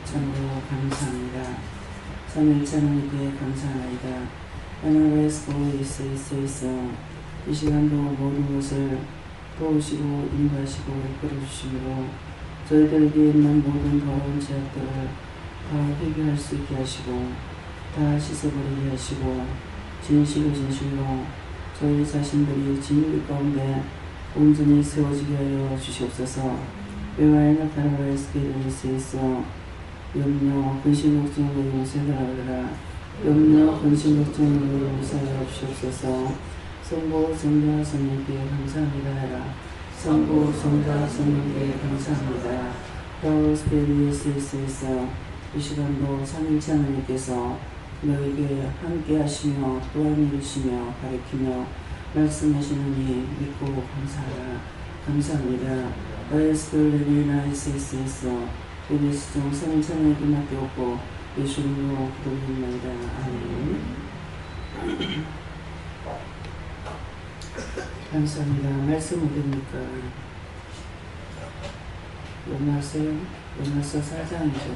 참으로 감사합니다. 삼일째 하나님께 감사하나이다. 하나님의 수고에 있어 이 시간도 모든 것을 도우시고 인도하시고 이끌어주시므로 저희들에게 있는 모든 더러운 죄악들을 다 해결할 수 있게 하시고 다 씻어버리게 하시고 진실로 저희 자신들이 진리 가운데 온전히 세워지게 하여 주시옵소서. 외와의 나타나라 에스케이를 있어 염려 근심 걱정으로 용서하라. 염려 근심 걱정으로 용서하여 주시옵소서. 성부 성자 성령께 감사합니다 하라. 성부 성자 성령께 감사합니다. 에스케이를 있어 이 시간도 삼일째 하나님께서 너에게 함께 하시며 또한 이루시며 가르치며 말씀하시느니 믿고 감사하라. 감사합니다. 에스케이를 있어 예수 중 삼일째 하나님께 없고 예수님으로 기도드립니다. 아멘. 감사합니다. 말씀 어디입니까? 로마서 4장이죠.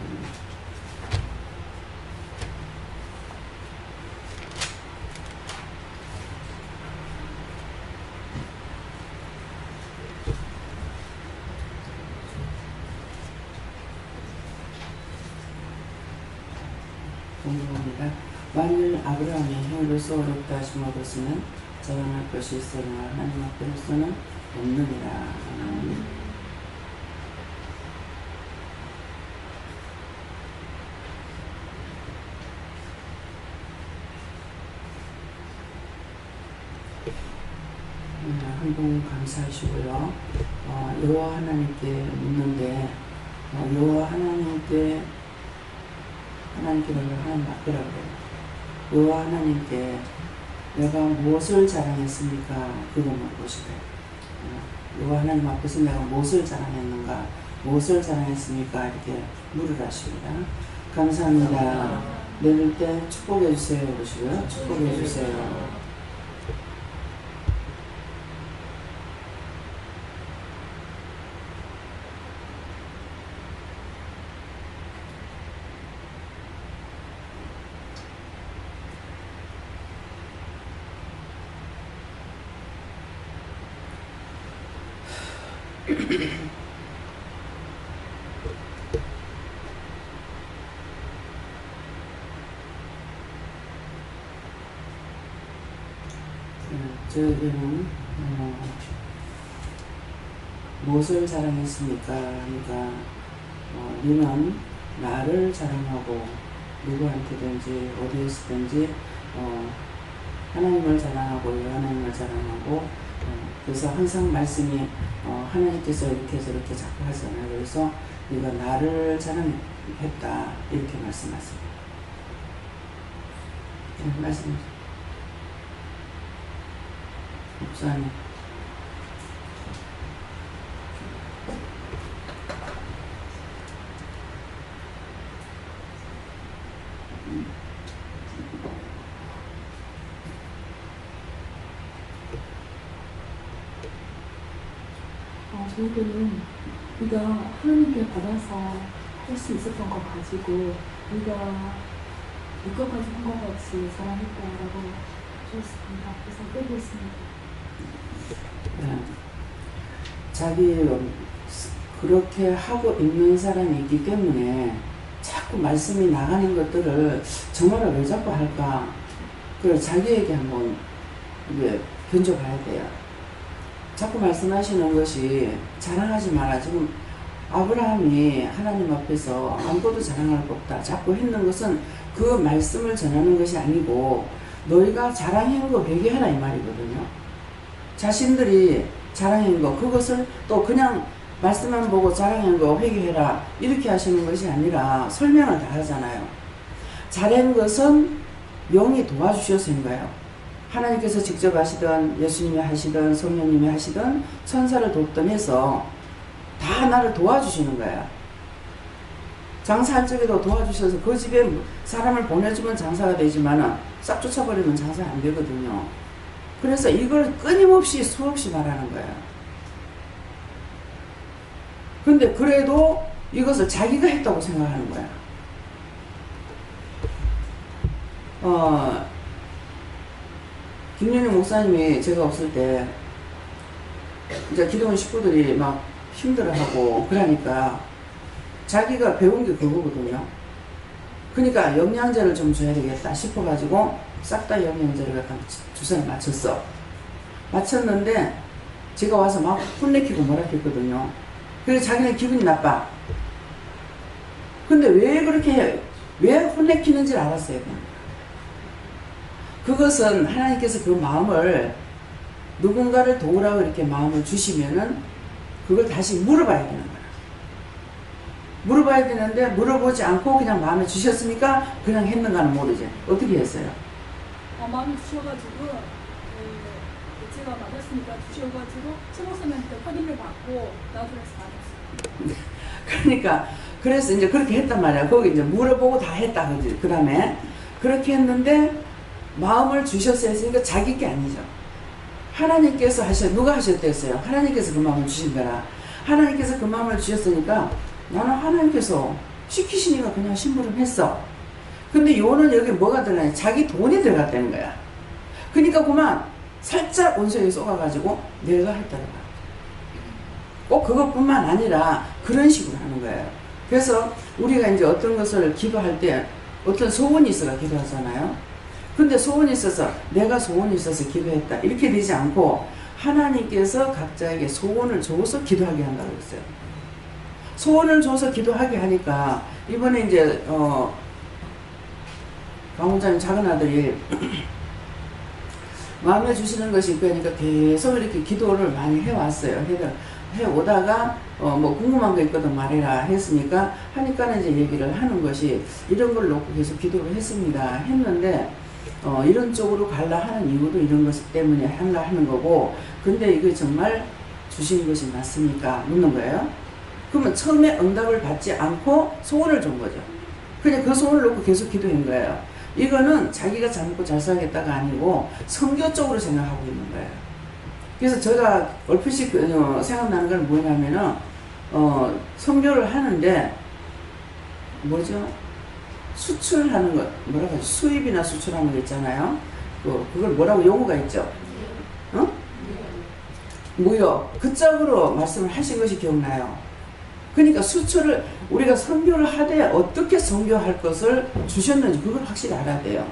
공부합니다. 만일 아브라함이 형으로서 어렵다 하심을 벗으면 자랑할 것이 있으나 하나님 앞에서는 없느니라. 한번 감사하시고요. 여호와 하나님께 묻는데 여호와 하나님께 내가 하나님 앞이라고 그래요. 여호와 하나님께 내가 무엇을 자랑했습니까? 그것만 보시래요. 여호와 하나님 앞에서 내가 무엇을 자랑했는가? 무엇을 자랑했습니까? 이렇게 물을 하십니다. 감사합니다. 내릴 때 축복해 주세요. 그러시고요. 축복해 주세요. 저에게는 무엇을 자랑했습니까? 그러니까 너는 나를 자랑하고 누구한테든지 어디에서든지 하나님을 자랑하고 하나님을 자랑하고 그래서 항상 말씀이 하나님께서 이렇게 저렇게 자꾸 하잖아요. 그래서 네가 나를 자랑했다 이렇게 말씀하세요. 말씀하세요. 목사님. 저희들은 네가 하나님께 받아서 할 수 있었던 거 가지고 네가 이거 가지고 한 거 같이 자랑했다라고 하셨습니다. 그래서 빼고 있습니다. 네. 자기 그렇게 하고 있는 사람이 있기 때문에 자꾸 말씀이 나가는 것들을 정말 왜 자꾸 할까? 그걸 자기에게 한번 견뎌봐야 돼요. 자꾸 말씀하시는 것이 자랑하지 마라. 지금 아브라함이 하나님 앞에서 아무것도 자랑할 거 없다. 자꾸 했는 것은 그 말씀을 전하는 것이 아니고 너희가 자랑한 거 회개하라 이 말이거든요. 자신들이 자랑한 거 그것을 또 그냥 말씀만 보고 자랑한 거 회개해라 이렇게 하시는 것이 아니라 설명을 다 하잖아요. 잘한 것은 영이 도와주셔서 한 거예요. 하나님께서 직접 하시던 예수님이 하시던 성령님이 하시던 천사를 돕던 해서 다 나를 도와주시는 거야. 장사할 적에도 도와주셔서 그 집에 사람을 보내주면 장사가 되지만 싹 쫓아버리면 장사 안 되거든요. 그래서 이걸 끊임없이 수없이 말하는 거야. 근데 그래도 이것을 자기가 했다고 생각하는 거야. 김윤희 목사님이 제가 없을 때 이제 기도원 식구들이 막 힘들어하고 그러니까 자기가 배운 게 그거거든요. 그러니까 영양제를 좀 줘야 되겠다 싶어가지고 싹 다 영양제를 갖다 주사를 맞췄어. 맞췄는데 제가 와서 막 혼내키고 뭐라 했거든요. 그래서 자기는 기분이 나빠. 근데 왜 그렇게 왜 혼내키는지 알았어요. 그것은 하나님께서 그 마음을 누군가를 도우라고 이렇게 마음을 주시면은 그걸 다시 물어봐야 되는 거야. 물어봐야 되는데 물어보지 않고 그냥 마음에 주셨으니까 그냥 했는가는 모르지. 어떻게 했어요? 마음에 주셔가지고 제가 맞았으니까 주셔가지고 최목사님한테 확인을 받고 나중에서 맞았어요. 그러니까 그래서 이제 그렇게 했단 말이야. 거기 이제 물어보고 다 했다 그지. 그 다음에 그렇게 했는데 마음을 주셨어야 했으니까 자기 게 아니죠. 하나님께서 누가 하셨댔어요? 하나님께서 그 마음을 주신 거라. 하나님께서 그 마음을 주셨으니까 나는 하나님께서 시키시니까 그냥 심부름했어. 근데 요는 여기 뭐가 들어가냐? 자기 돈이 들어갔다는 거야. 그러니까 그만 살짝 원수에게 쏘아가지고 내가 했다는 거야. 꼭 그것뿐만 아니라 그런 식으로 하는 거예요. 그래서 우리가 이제 어떤 것을 기도할 때 어떤 소원이 있어가 기도하잖아요. 근데 소원이 있어서 내가 소원이 있어서 기도했다 이렇게 되지 않고 하나님께서 각자에게 소원을 줘서 기도하게 한다고 했어요. 소원을 줘서 기도하게 하니까 이번에 이제 강원장님 작은 아들이 마음에 주시는 것이 있으니까 계속 이렇게 기도를 많이 해왔어요. 해오다가 뭐 궁금한 거 있거든 말해라 했으니까 하니까는 이제 얘기를 하는 것이 이런 걸 놓고 계속 기도를 했습니다. 했는데 이런 쪽으로 갈라 하는 이유도 이런 것 때문에 한가 하는 거고, 근데 이게 정말 주신 것이 맞습니까? 묻는 거예요. 그러면 처음에 응답을 받지 않고 소원을 준 거죠. 그냥 그 소원을 놓고 계속 기도한 거예요. 이거는 자기가 잘 먹고 잘 살겠다가 아니고 성교 쪽으로 생각하고 있는 거예요. 그래서 제가 얼핏이 생각나는 건 뭐냐면은 성교를 하는데 뭐죠? 수출하는 것, 뭐라고 하지? 수입이나 수출하는 거 있잖아요. 그걸 뭐라고 용어가 있죠? 어? 무역. 그 짝으로 말씀을 하신 것이 기억나요. 그러니까 수출을 우리가 선교를 하되 어떻게 선교할 것을 주셨는지 그걸 확실히 알아야 돼요.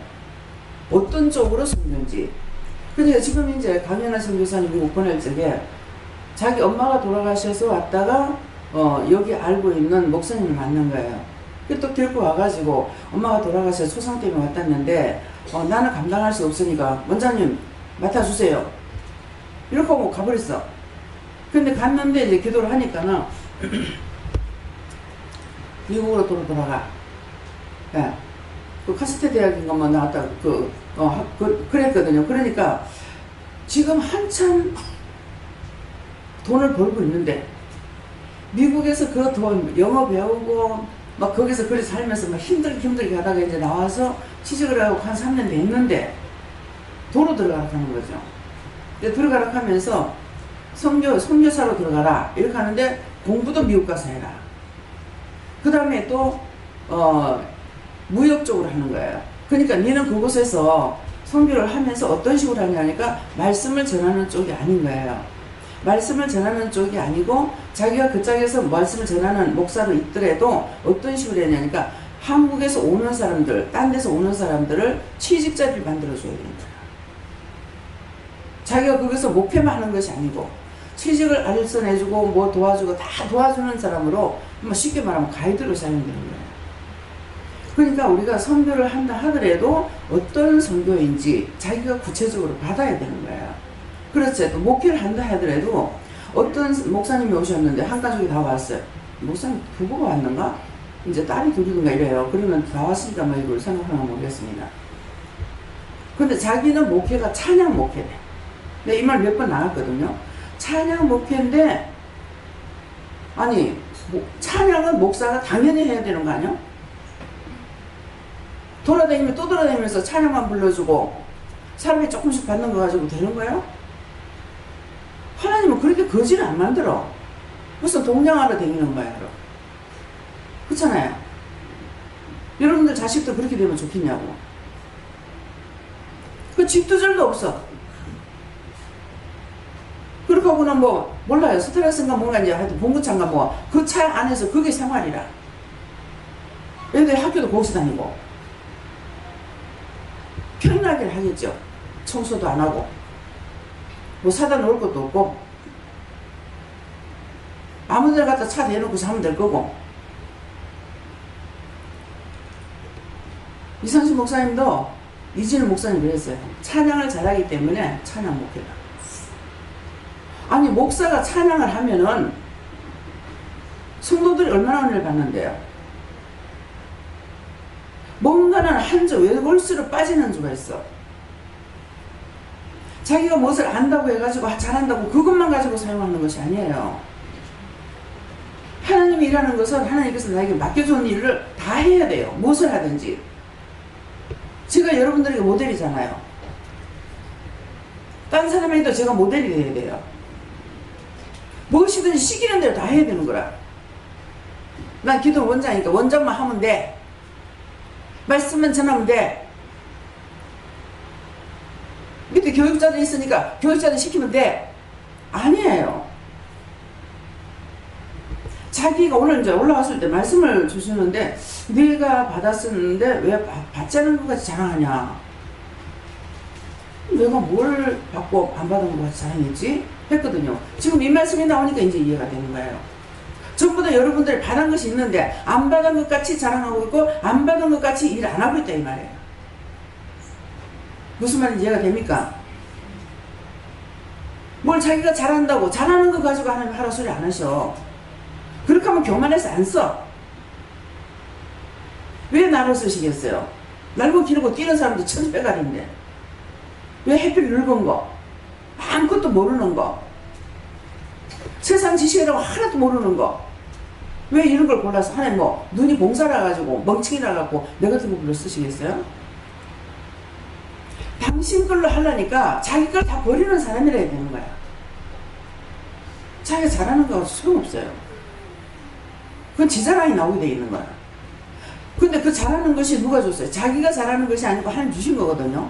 어떤 쪽으로 선교인지. 그러니까 지금 이제 강연하 선교사님 미국 보낼 적에 자기 엄마가 돌아가셔서 왔다가 여기 알고 있는 목사님을 만난 거예요. 또 데리고 와가지고 엄마가 돌아가셔서 초상 때문에 왔다는데 나는 감당할 수 없으니까 원장님 맡아주세요. 이렇게 하고 가버렸어. 근데 갔는데 이제 기도를 하니까는 미국으로 돌아가. 예. 그 카스테 대학인가 뭐 나왔다. 그랬거든요. 그러니까 지금 한참 돈을 벌고 있는데 미국에서 그 돈 영어 배우고 막 거기서 그리 살면서 막 힘들게 하다가 이제 나와서 취직을 하고 한 3년 됐는데 도로 들어가라 하는 거죠. 들어가라 하면서 선교사로 들어가라 이렇게 하는데 공부도 미국 가서 해라. 그 다음에 또 무역 쪽으로 하는 거예요. 그러니까 니는 그곳에서 선교를 하면서 어떤 식으로 하냐니까 말씀을 전하는 쪽이 아닌 거예요. 말씀을 전하는 쪽이 아니고 자기가 그 짝에서 말씀을 전하는 목사로 있더라도 어떤 식으로 했냐니까 한국에서 오는 사람들, 딴 데서 오는 사람들을 취직자를 만들어줘야 되는 거예요. 자기가 거기서 목회만 하는 것이 아니고 취직을 알선해주고 뭐 도와주고 다 도와주는 사람으로 쉽게 말하면 가이드로 사용되는 거예요. 그러니까 우리가 선교를 한다 하더라도 어떤 선교인지 자기가 구체적으로 받아야 되는 거예요. 그렇죠. 또 목회를 한다 하더라도 어떤 목사님이 오셨는데 한 가족이 다 왔어요. 목사님 부부가 왔는가? 이제 딸이 둘이든가 이래요. 그러면 다 왔으니까 뭐 이걸 생각하나 모르겠습니다. 근데 자기는 목회가 찬양 목회래. 근데 이 말 몇 번 나왔거든요. 찬양 목회인데 아니 찬양은 목사가 당연히 해야 되는 거 아니야? 돌아다니면 또 돌아다니면서 찬양만 불러주고 사람이 조금씩 받는 거 가지고 되는 거예요? 하나님은 그렇게 거지를 안 만들어. 무슨 동냥하러 다니는 거야. 그렇잖아요. 여러분들 자식도 그렇게 되면 좋겠냐고. 그 집두절도 없어. 그렇게 하고는 뭐 몰라요. 스트레스인가 뭔가 이제 하여튼 봉구차인가 뭐 그 차 안에서 그게 생활이라. 애들 학교도 거기서 다니고 편하게 하겠죠. 청소도 안 하고 뭐 사다 놓을 것도 없고 아무 데나 갖다 차 대놓고 하면 될 거고. 이상신 목사님도 이진우 목사님 그랬어요. 찬양을 잘하기 때문에 찬양 목회다. 아니 목사가 찬양을 하면은 성도들이 얼마나 은혜를 받는데요. 뭔가는 한조 외골수로 빠지는 수가 있어. 자기가 무엇을 안다고 해가지고 잘한다고 그것만 가지고 사용하는 것이 아니에요. 하나님이 일하는 것은 하나님께서 나에게 맡겨준 일을 다 해야 돼요. 무엇을 하든지. 제가 여러분들에게 모델이잖아요. 딴 사람에게도 제가 모델이 돼야 돼요. 무엇이든지 시키는 대로 다 해야 되는 거라. 난 기도 원장이니까 원장만 하면 돼. 말씀만 전하면 돼. 밑에 교육자들 있으니까 교육자들 시키면 돼. 아니에요. 자기가 오늘 이제 올라왔을 때 말씀을 주시는데 내가 받았었는데 왜 받지 않은 것 같이 자랑하냐. 내가 뭘 받고 안 받은 것 같이 자랑했지? 했거든요. 지금 이 말씀이 나오니까 이제 이해가 되는 거예요. 전부 다 여러분들이 받은 것이 있는데 안 받은 것 같이 자랑하고 있고 안 받은 것 같이 일 안 하고 있다 이 말이에요. 무슨 말인지 이해가 됩니까? 뭘 자기가 잘한다고 잘하는 거 가지고 하나님 하라 소리 안 하셔. 그렇게 하면 교만해서 안 써. 왜 나를 쓰시겠어요? 날고 기르고 뛰는 사람도 천재가리인데 왜 하필 늙은 거 아무것도 모르는 거 세상 지식이라고 하나도 모르는 거 왜 이런 걸 골라서 하나님 뭐 눈이 봉사라 가지고 멍청이라 갖고 내 같은 거 불러 쓰시겠어요? 당신 걸로 하려니까 자기 걸 다 버리는 사람이라 해야 되는 거야. 자기가 잘하는 거 소용없어요. 그건 지 자랑이 나오게 돼 있는 거야. 근데 그 잘하는 것이 누가 줬어요? 자기가 잘하는 것이 아니고 하나님 주신 거거든요.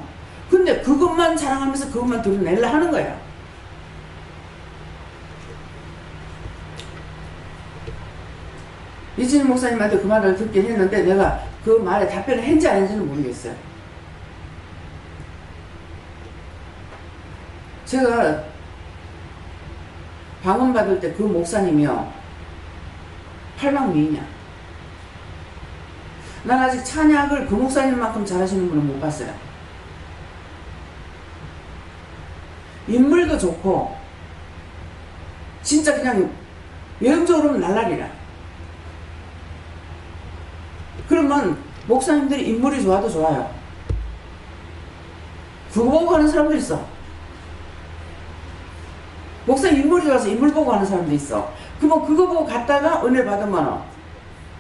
근데 그것만 자랑하면서 그것만 드러내려 하는 거야. 이진희 목사님한테 그 말을 듣긴 했는데 내가 그 말에 답변을 했는지 안 했는지는 모르겠어요. 제가 방언 받을 때 그 목사님이요 8박 미이냐. 난 아직 찬양을 그 목사님만큼 잘하시는 분은 못 봤어요. 인물도 좋고 진짜 그냥 외형적으로는 날라리라. 그러면 목사님들이 인물이 좋아도 좋아요. 그거 보고 가는 사람도 있어. 목사님 인물이 좋아서 인물 보고 가는 사람도 있어. 그러면 그거 보고 갔다가 은혜 받으면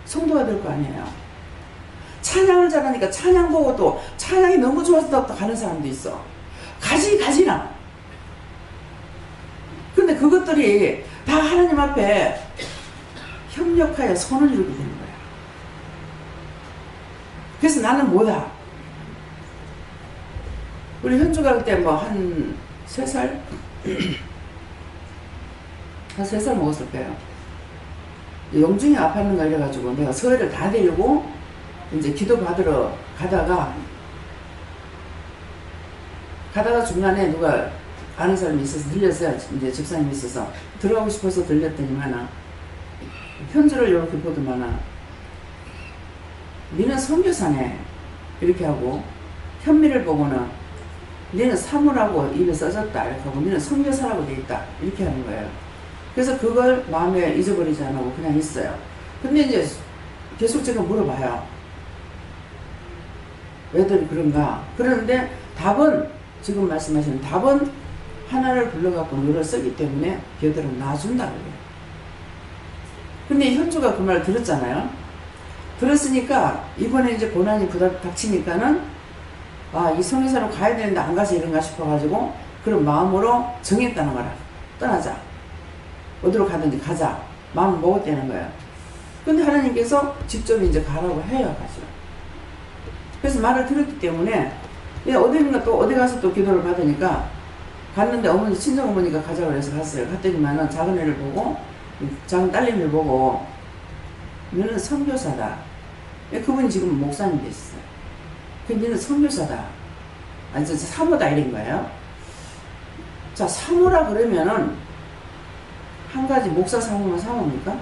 성도가 될 거 아니에요. 찬양을 잘하니까 찬양 보고 또 찬양이 너무 좋아서 또 가는 사람도 있어. 가지나. 근데 그것들이 다 하나님 앞에 협력하여 선을 이루게 되는 거야. 그래서 나는 뭐다. 우리 현주가 그때 뭐 한 3살? 한 3살 먹었을 거예요. 영중이 아팠는가 이래가지고 내가 서해를 다 데리고 이제 기도 받으러 가다가 중간에 누가 아는 사람이 있어서 들렸어요. 이제 집사님이 있어서 들어가고 싶어서 들렸더니만은 편지를 이렇게 보더만은 니는 선교사네 이렇게 하고 현미를 보고는 니는 사물하고 입에 써졌다 이렇게 하고 니는 선교사라고 돼 있다 이렇게 하는 거예요. 그래서 그걸 마음에 잊어버리지 않고 그냥 있어요. 근데 이제 계속 제가 물어봐요. 왜들 그런가? 그런데 답은 지금 말씀하시는 답은 하나를 불러갖고 너를 쓰기 때문에 걔들은 놔준다 그래요. 근데 현주가 그 말을 들었잖아요. 들었으니까 이번에 이제 고난이 닥치니까는 아, 이 성회사로 가야 되는데 안 가서 이런가 싶어가지고 그런 마음으로 정했다는 거라. 떠나자. 어디로 가든지 가자. 마음을 먹었다는 거예요. 근데 하나님께서 직접 이제 가라고 해요, 가죠. 그래서 말을 들었기 때문에, 어디인가 또 어디 가서 또 기도를 받으니까, 갔는데 어머니, 친정 어머니가 가자고 그래서 갔어요. 갔더니만은 작은 애를 보고, 작은 딸내미를 보고, 너는 선교사다. 그분이 지금 목사님 됐어요. 근데 너는 선교사다. 아니, 저 사모다 이런 거예요. 자, 사모라 그러면은, 한 가지 목사 사모만 사모입니까?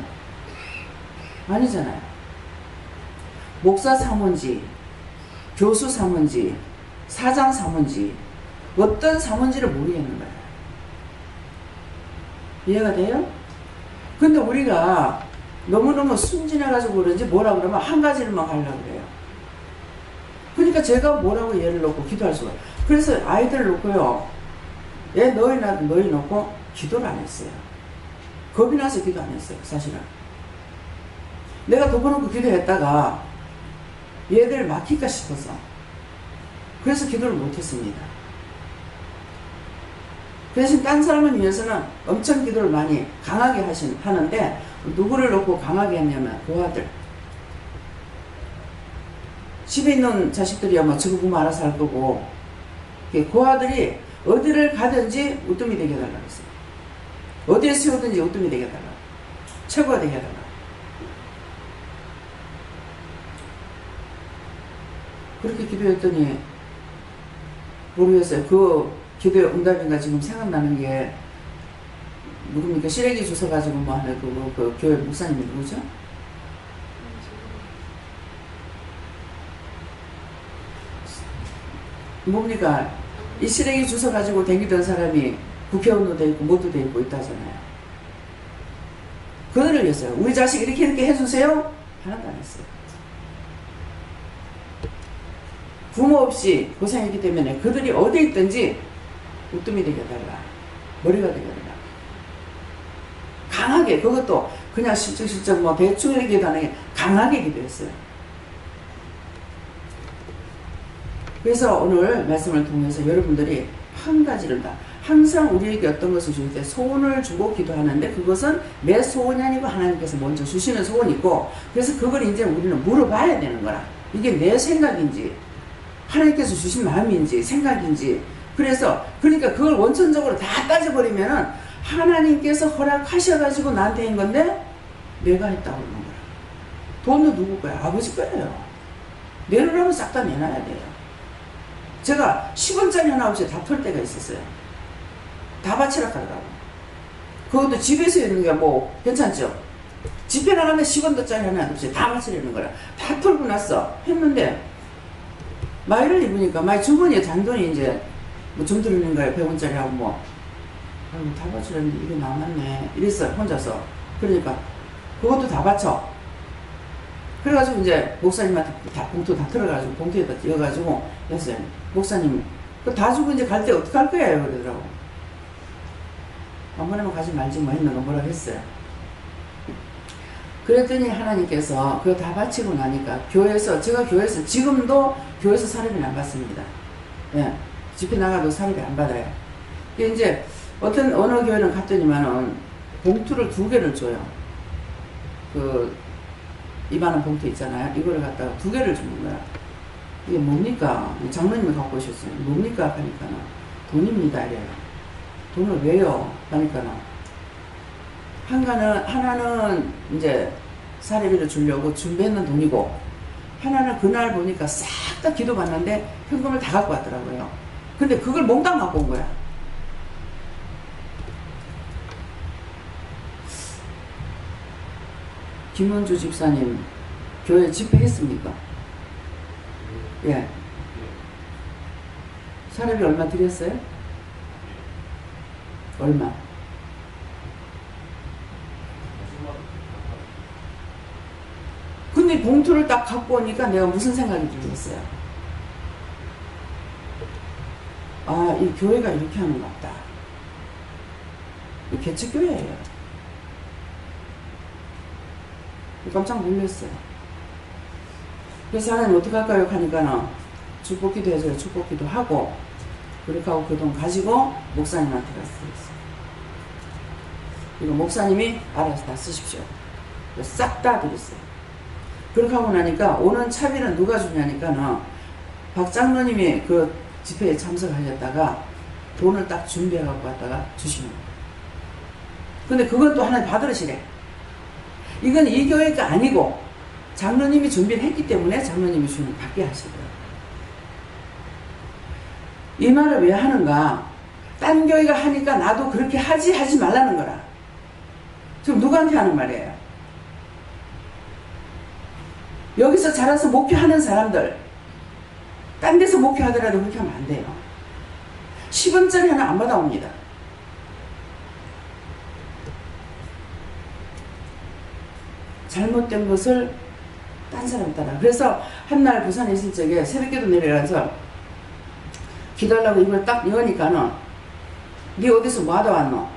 아니잖아요. 목사 사모인지, 교수 사모인지, 사장 사모인지, 어떤 사모인지를 모르겠는 거예요. 이해가 돼요? 근데 우리가 너무너무 순진해가지고 그런지 뭐라 그러면 한 가지를만 가려고 그래요. 그러니까 제가 뭐라고 얘를 놓고 기도할 수가. 그래서 아이들을 놓고요. 얘 너희 놔도 너희 놓고 기도를 안 했어요. 겁이 나서 기도 안 했어요, 사실은. 내가 덮어놓고 기도했다가 얘들 막힐까 싶어서. 그래서 기도를 못했습니다. 대신 딴 사람을 위해서는 엄청 기도를 많이 강하게 하는데, 누구를 놓고 강하게 했냐면 그 아들. 집에 있는 자식들이야 뭐 저거 보면 알아서 할 거고, 그 아들이 어디를 가든지 우뜸이 되게 해달라고 했어요. 어디에 세우든지 우뜸이 되게 해달라고. 최고가 되게 해달라고. 그렇게 기도했더니 모르겠어요. 그 기도의 응답인가 지금 생각나는 게 누굽니까? 시래기 주워가지고 뭐 하는 그 교회 목사님이 누구죠? 뭡니까? 이 시래기 주워가지고 댕기던 사람이 국회의원도 돼 있고 뭐도 돼 있고 있다잖아요. 그들을 위해서요. 우리 자식 이렇게 해주세요? 하나도 안 했어요. 부모 없이 고생했기 때문에 그들이 어디 있든지 우뜸이 되게 해달라. 머리가 되게 해달라. 강하게, 그것도 그냥 실적 뭐 대충 이렇게 기도하는 게 강하게 기도했어요. 그래서 오늘 말씀을 통해서 여러분들이 한 가지를 다, 항상 우리에게 어떤 것을 줄 때 소원을 주고 기도하는데 그것은 내 소원이 아니고 하나님께서 먼저 주시는 소원이 있고, 그래서 그걸 이제 우리는 물어봐야 되는 거라. 이게 내 생각인지 하나님께서 주신 마음인지 생각인지. 그래서 그러니까 그걸 원천적으로 다 따져버리면은 하나님께서 허락하셔가지고 나한테 한 건데 내가 했다고 그러는 거야. 돈도 누구 거야? 아버지 거예요. 내놓으라면 싹 다 내놔야 돼요. 제가 10원짜리 하나 없이 다 털 때가 있었어요. 다 바치라 하더라고. 그것도 집에서 있는 게 뭐 괜찮죠? 집에 나가면 10원짜리 하나 없이 다 바치려는 거라. 다 털고 났어. 했는데 마이를 입으니까 마이 주머니에 잔돈이 이제 뭐 좀 들어있는 거예요. 100원짜리 하고 뭐. 아이고, 다 바치려는데 이게 남았네. 이랬어요. 혼자서. 그러니까 그것도 다 바쳐. 그래가지고 이제 목사님한테 다 봉투 다 털어가지고 봉투에다 띄어가지고 했어요. 목사님 그거 다 주고 이제 갈 때 어떡할 거예요? 그러더라고. 안 보내면 가지 말지 뭐 했는 거 뭐라고 했어요. 그랬더니 하나님께서 그거 다 바치고 나니까 교회에서, 제가 교회에서 지금도 교회에서 사례비는 안 받습니다. 예, 집회 나가도 사례비 안 받아요. 이제 어느 교회는 갔더니만은 봉투를 2개를 줘요. 그 2만원 봉투 있잖아요. 이거를 갖다가 2개를 주는 거야. 이게 뭡니까? 장로님이 갖고 오셨어요. 뭡니까? 하니까 돈입니다. 이래요. 돈을 왜요? 하니까 하나는 이제 사례비를 주려고 준비했는 돈이고, 하나는 그날 보니까 싹 다 기도 받는데 현금을 다 갖고 왔더라고요. 근데 그걸 몽땅 갖고 온 거야. 김원주 집사님 교회 집회했습니까? 예. 사례비 얼마 드렸어요? 얼마? 근데 봉투를 딱 갖고 오니까 내가 무슨 생각이 들겠어요? 아, 이 교회가 이렇게 하는 것 같다. 이 개척교회예요. 깜짝 놀랐어요. 그래서 하나님 어떻게 할까요? 하니까 축복기도 해줘요. 축복기도 하고, 그렇게 하고 그 돈 가지고 목사님한테 갔어요. 그리고 목사님이 알아서 다 쓰십시오. 싹 다 드렸어요. 그렇게 하고 나니까 오는 차비는 누가 주냐니까는 박 장로님이 그 집회에 참석하셨다가 돈을 딱 준비해 갖고 왔다가 주시는 거예요. 근데 그건 또 하나님 받으시래. 이건 이 교회가 아니고 장로님이 준비를 했기 때문에 장로님이 주는 받게 하시더라고요. 이 말을 왜 하는가? 딴 교회가 하니까 나도 그렇게 하지 말라는 거라. 지금 누구한테 하는 말이에요? 여기서 자라서 목회하는 사람들, 딴 데서 목회하더라도 그렇게 하면 안 돼요. 10원짜리 하나 안 받아옵니다. 잘못된 것을 딴 사람 따라. 그래서 한날 부산에 있을 적에 새벽기도 내려가서 기도하려고 이걸 딱 여니까는 네 어디서 뭐 하다 왔노?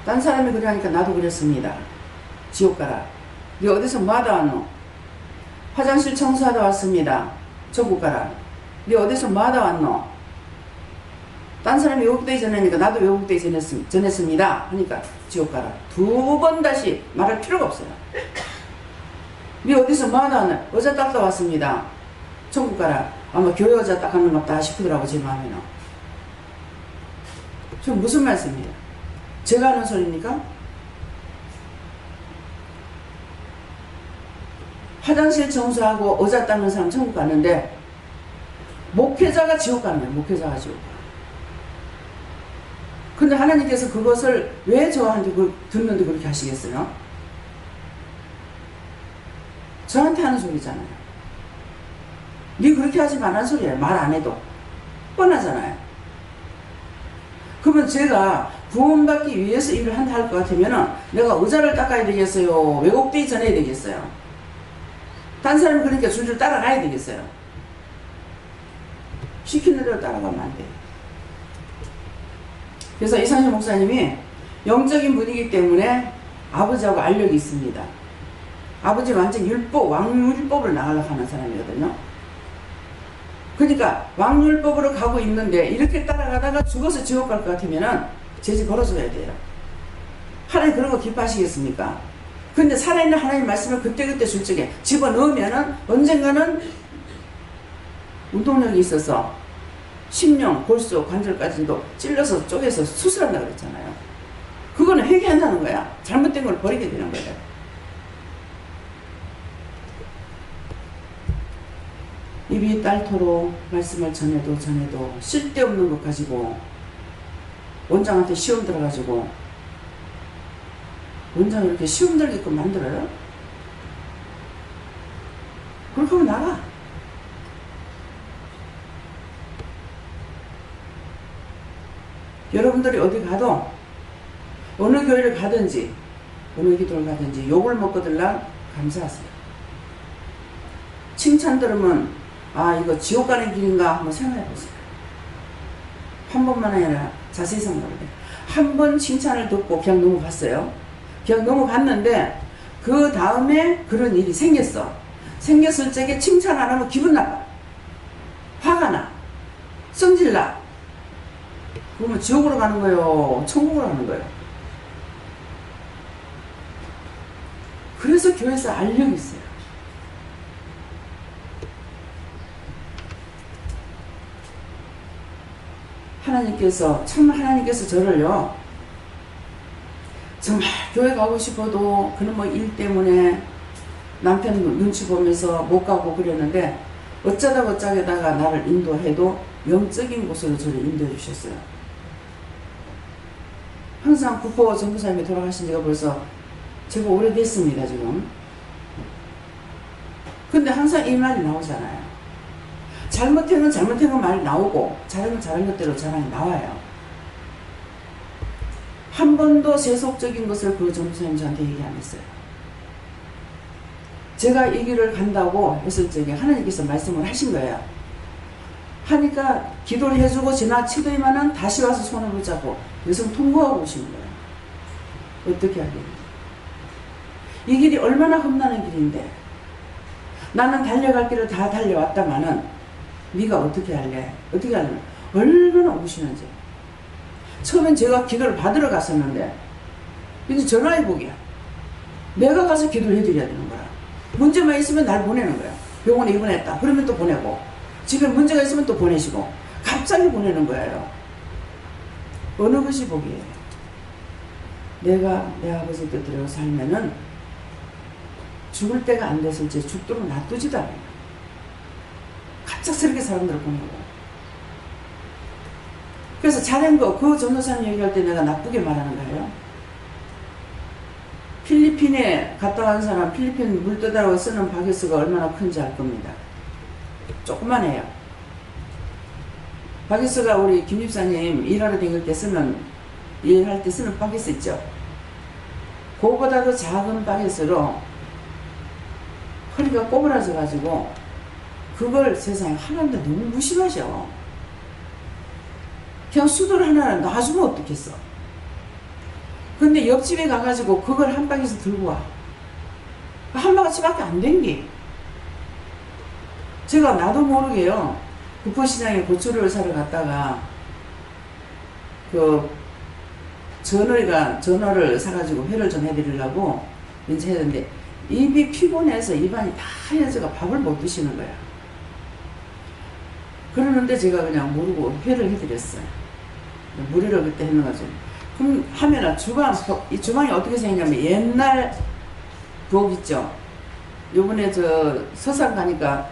딴 사람이 그래 하니까 나도 그랬습니다. 지옥 가라. 네 어디서 뭐 하다 왔노? 화장실 청소하다 왔습니다. 천국 가라. 네 어디서 뭐 하다 왔노? 딴 사람이 외국대에 전하니까 나도 외국대에 전했습니다. 하니까 지옥 가라. 2번 다시 말할 필요가 없어요. 네 어디서 뭐 하다 왔노? 어제 닦다 왔습니다. 천국 가라. 아마 교회 어제 닦는 것 같다 싶더라고 제 마음에는. 저 무슨 말씀이에요? 제가 하는 소리입니까? 화장실 청소하고 의자 닦는 사람 천국 가는데 목회자가 지옥 가는 거예요. 목회자가 지옥 가. 근데 하나님께서 그것을 왜 저한테 듣는데 그렇게 하시겠어요? 저한테 하는 소리잖아요. 네 그렇게 하지 말라는 소리예요. 말 안 해도 뻔하잖아요. 그러면 제가 구원받기 위해서 일을 한다 할 것 같으면 내가 의자를 닦아야 되겠어요? 왜곡되기 전해야 되겠어요? 딴 사람이 그러니까 줄줄 따라가야 되겠어요? 시키는 대로 따라가면 안 돼요. 그래서 이상희 목사님이 영적인 분이기 때문에 아버지하고 알력이 있습니다. 아버지 완전 율법, 왕율법을 나가려고 하는 사람이거든요. 그러니까 왕율법으로 가고 있는데 이렇게 따라가다가 죽어서 지옥 갈 것 같으면 제지 걸어줘야 돼요. 하나님 그런 거 기뻐하시겠습니까? 근데 살아있는 하나님 말씀을 그때그때 줄 적에 집어넣으면은 언젠가는 운동력이 있어서 심령, 골수, 관절까지도 찔러서 쪼개서 수술한다 그랬잖아요. 그거는 회개한다는 거야. 잘못된 걸 버리게 되는 거예요. 입이 딸토록 말씀을 전해도 쓸데없는 것 가지고 원장한테 시험 들어가지고 원장을 이렇게 시험 들게끔 만들어요? 그렇게 하면 나가. 여러분들이 어디 가도 어느 교회를 가든지 어느 기도를 가든지 욕을 먹거들라 감사하세요. 칭찬 들으면 아 이거 지옥 가는 길인가 한번 생각해 보세요. 한 번만 아니라 자세히 생각해 보세요. 한 번 칭찬을 듣고 그냥 넘어갔어요. 그냥 넘어갔는데 그 다음에 그런 일이 생겼어. 생겼을 적에 칭찬 안 하면 기분 나빠. 화가 나. 성질 나. 그러면 지옥으로 가는 거예요? 천국으로 가는 거예요? 그래서 교회에서 알력이 있어요. 하나님께서 저를요, 정말 교회 가고 싶어도 그는 뭐 일 때문에 남편 눈치 보면서 못 가고 그랬는데 어쩌다가 나를 인도해도 영적인 곳으로 저를 인도해 주셨어요. 항상 구포 전도사님이 돌아가신 지가 벌써 제가 오래됐습니다 지금. 근데 항상 이 말이 나오잖아요. 잘못한 건 말이 나오고 잘한 것대로 자랑이 나와요. 한 번도 세속적인 것을 그 전도사님 저한테 얘기 안 했어요. 제가 이 길을 간다고 했을 적에 하나님께서 말씀을 하신 거예요. 하니까 기도를 해주고 지나치더니만은 다시 와서 손을 붙잡고 여성 통보하고 오시는 거예요. 어떻게 하겠냐. 이 길이 얼마나 험난한 길인데 나는 달려갈 길을 다 달려왔다마는 네가 어떻게 할래? 어떻게 할래? 얼마나 오시는지. 처음엔 제가 기도를 받으러 갔었는데 이제 전화해보기야. 내가 가서 기도를 해드려야 되는 거야. 문제만 있으면 날 보내는 거야. 병원에 입원했다. 그러면 또 보내고, 집에 문제가 있으면 또 보내시고, 갑자기 보내는 거예요. 어느 것이 복이에요? 내가 내 아버지 뜻대로 살면은 죽을 때가 안 됐을 때 죽도록 놔두지도 않아요. 갑작스럽게 사람들을 보내고. 그래서 잘한 거, 그 전도사님 얘기할 때 내가 나쁘게 말하는 거예요. 필리핀에 갔다 간 사람, 필리핀 물떠다라고 쓰는 바게스가 얼마나 큰지 알 겁니다. 조그만해요. 바게스가 우리 김 집사님 일하러 다닐 때 쓰는, 일할 때 쓰는 바게스 있죠. 그거보다도 작은 바게스로 허리가 꼬부라져 가지고 그걸 세상에 하나님도 너무 무심하셔. 그냥 수도를 하나 놔주면 어떻겠어. 근데 옆집에 가가지고 그걸 한 바게스 들고 와. 한 바가지밖에 안 된 게. 제가 나도 모르게요. 구포시장에 고추를 사러 갔다가 그 전어를 사가지고 회를 좀 해드리려고 이제 했는데 입이 피곤해서 입안이 다 하얘져가 밥을 못 드시는 거야. 그러는데 제가 그냥 모르고 회를 해드렸어요. 무리를 그때 했는 거죠. 그럼 하면은 이 주방이 어떻게 생겼냐면 옛날 부엌 있죠. 요번에 저 서산 가니까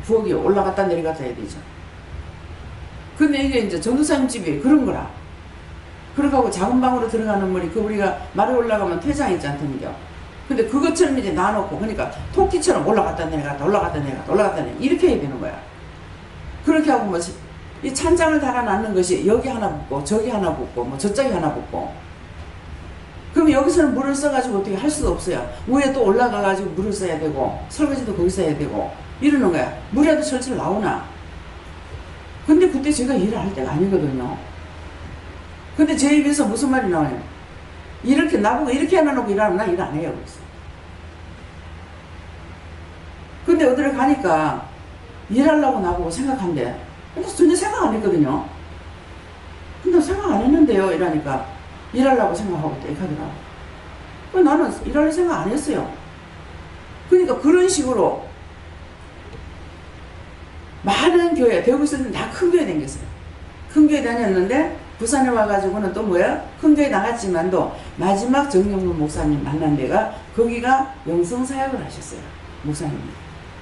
부엌이 올라갔다 내려갔다 해야 되죠. 근데 이게 이제 전도사님 집이 그런 거라. 그러고 작은 방으로 들어가는 머리, 그 우리가 말에 올라가면 퇴장 있지 않습니까? 근데 그것처럼 이제 놔놓고, 그러니까 토끼처럼 올라갔다 내려갔다, 올라갔다 내려갔다, 올라갔다 내려갔다, 이렇게 해야 되는 거야. 그렇게 하고 뭐, 이 찬장을 달아놨는 것이 여기 하나 붓고, 저기 하나 붓고, 뭐 저쪽에 하나 붓고. 그럼 여기서는 물을 써가지고 어떻게 할 수도 없어요. 위에 또 올라가가지고 물을 써야 되고, 설거지도 거기서 해야 되고, 이러는 거야. 물에도 철철 나오나. 근데 그때 제가 일을 할 때가 아니거든요. 근데 제 입에서 무슨 말이 나와요? 이렇게 나보고 이렇게 해놔놓고 일하면 나 일 안 해요. 그래서. 근데 어디를 가니까 일하려고 나보고 생각한대. 근데 전혀 생각 안 했거든요. 근데 생각 안 했는데요. 이러니까 일하려고 생각하고 있다. 이렇게 하더라고. 나는 일할 생각 안 했어요. 그러니까 그런 식으로 많은 교회, 대구에서는 다 큰 교회 다녔어요. 큰 교회 다녔는데 부산에 와가지고는 또 뭐야? 큰 교회 나갔지만도 마지막 정영문 목사님 만난 데가 거기가 영성사역을 하셨어요. 목사님이.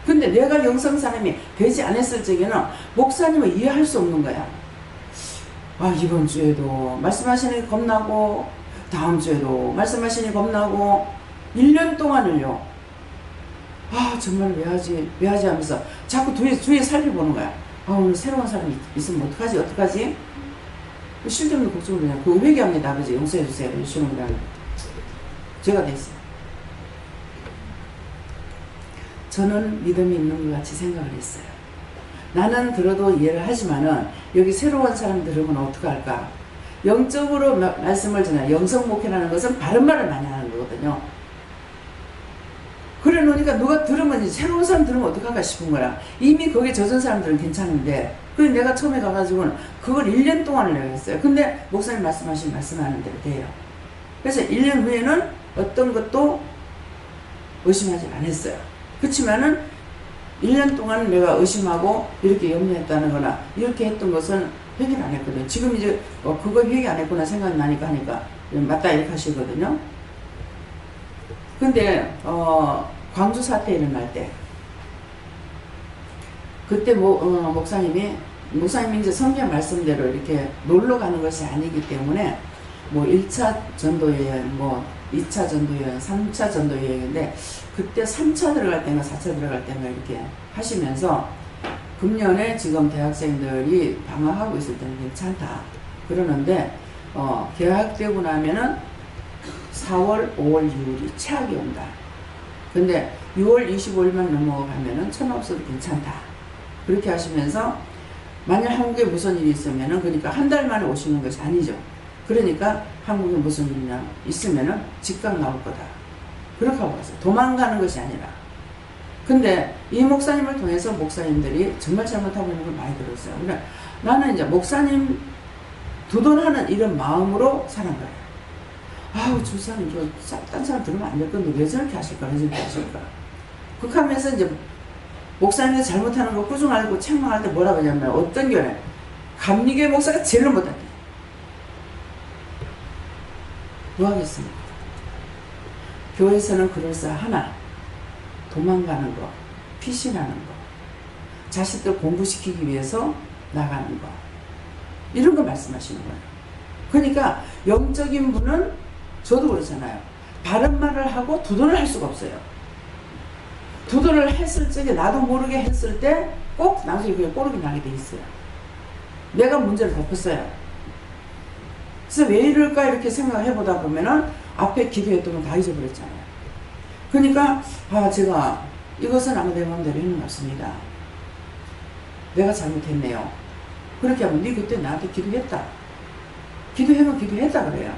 근데 내가 영성사람이 되지 않았을 적에는 목사님을 이해할 수 없는 거야. 아, 이번 주에도 말씀하시는 게 겁나고 다음 주에도 말씀하시는 게 겁나고 1년 동안을요. 아, 정말 왜 하지 하면서 자꾸 주위에 살펴보는 거야. 아, 오늘 새로운 사람이 있으면 어떡하지? 쓸데없는 걱정을 그냥 그 회개합니다. 아버지 용서해 주세요. 이러시는 거라 제가 됐어요. 저는 믿음이 있는 것 같이 생각을 했어요. 나는 들어도 이해를 하지만은 여기 새로운 사람 들으면 어떡할까? 영적으로 말씀을 전해요. 영성 목회라는 것은 바른 말을 많이 하는 거거든요. 그래 놓으니까 누가 들으면 이제 새로운 사람 들으면 어떡할까 싶은 거야. 이미 거기에 젖은 사람들은 괜찮은데 그래서 내가 처음에 가가지고는 그걸 1년 동안을 내가 했어요. 근데 목사님 말씀하는 대로 돼요. 그래서 1년 후에는 어떤 것도 의심하지 않았어요. 그렇지만은 1년 동안 내가 의심하고 이렇게 염려했다는 거나 이렇게 했던 것은 회개를 안 했거든요. 지금 이제 그거 회개 안 했구나 생각이 나니까 하니까 맞다 이렇게 하시거든요. 근데 광주 사태 일어날 때 그때 목사님이 이제 성경 말씀대로 이렇게 놀러 가는 것이 아니기 때문에 뭐 1차 전도여행, 뭐 2차 전도여행, 3차 전도여행인데 그때 3차 들어갈 때인가 4차 들어갈 때인가 이렇게 하시면서 금년에 지금 대학생들이 방학하고 있을 때는 괜찮다 그러는데 개학되고 나면은 4월, 5월, 6월이 최악이 온다. 근데 6월 25일만 넘어가면은 천하 없어도 괜찮다. 그렇게 하시면서 만약 한국에 무슨 일이 있으면은 그러니까 한 달 만에 오시는 것이 아니죠. 그러니까 한국에 무슨 일이 있으면은 즉각 나올 거다. 그렇게 하고 왔어요. 도망가는 것이 아니라. 근데 이 목사님을 통해서 목사님들이 정말 잘못하고 있는 걸 많이 들었어요. 그러니까 나는 이제 목사님 두돈하는 이런 마음으로 사는 거예요. 아우 저 사람 딴 사람 들으면 안 될 건데 왜 저렇게 하실까 왜 저렇게 하실까. 그렇게 하면서 이제 목사님이 잘못하는 거 꾸중하고 책망할 때 뭐라고 하냐면 어떤 교회 감리교회 목사가 제일 못한대. 뭐 하겠습니까? 교회에서는 그럴싸하나 도망가는 거, 피신하는 거, 자식들 공부시키기 위해서 나가는 거 이런 거 말씀하시는 거예요. 그러니까 영적인 분은 저도 그렇잖아요. 바른 말을 하고 두도를 할 수가 없어요. 두도를 했을 적에 나도 모르게 했을 때 꼭 나중에 그게 꼬르기 나게 돼 있어요. 내가 문제를 덮었어요. 그래서 왜 이럴까 이렇게 생각해 보다 보면은 앞에 기도했던 건 다 잊어버렸잖아요. 그러니까 제가 이것은 아마 내 마음대로 했는 것 같습니다. 내가 잘못했네요. 그렇게 하면 네 그때 나한테 기도했다. 기도하면 기도했다 그래요.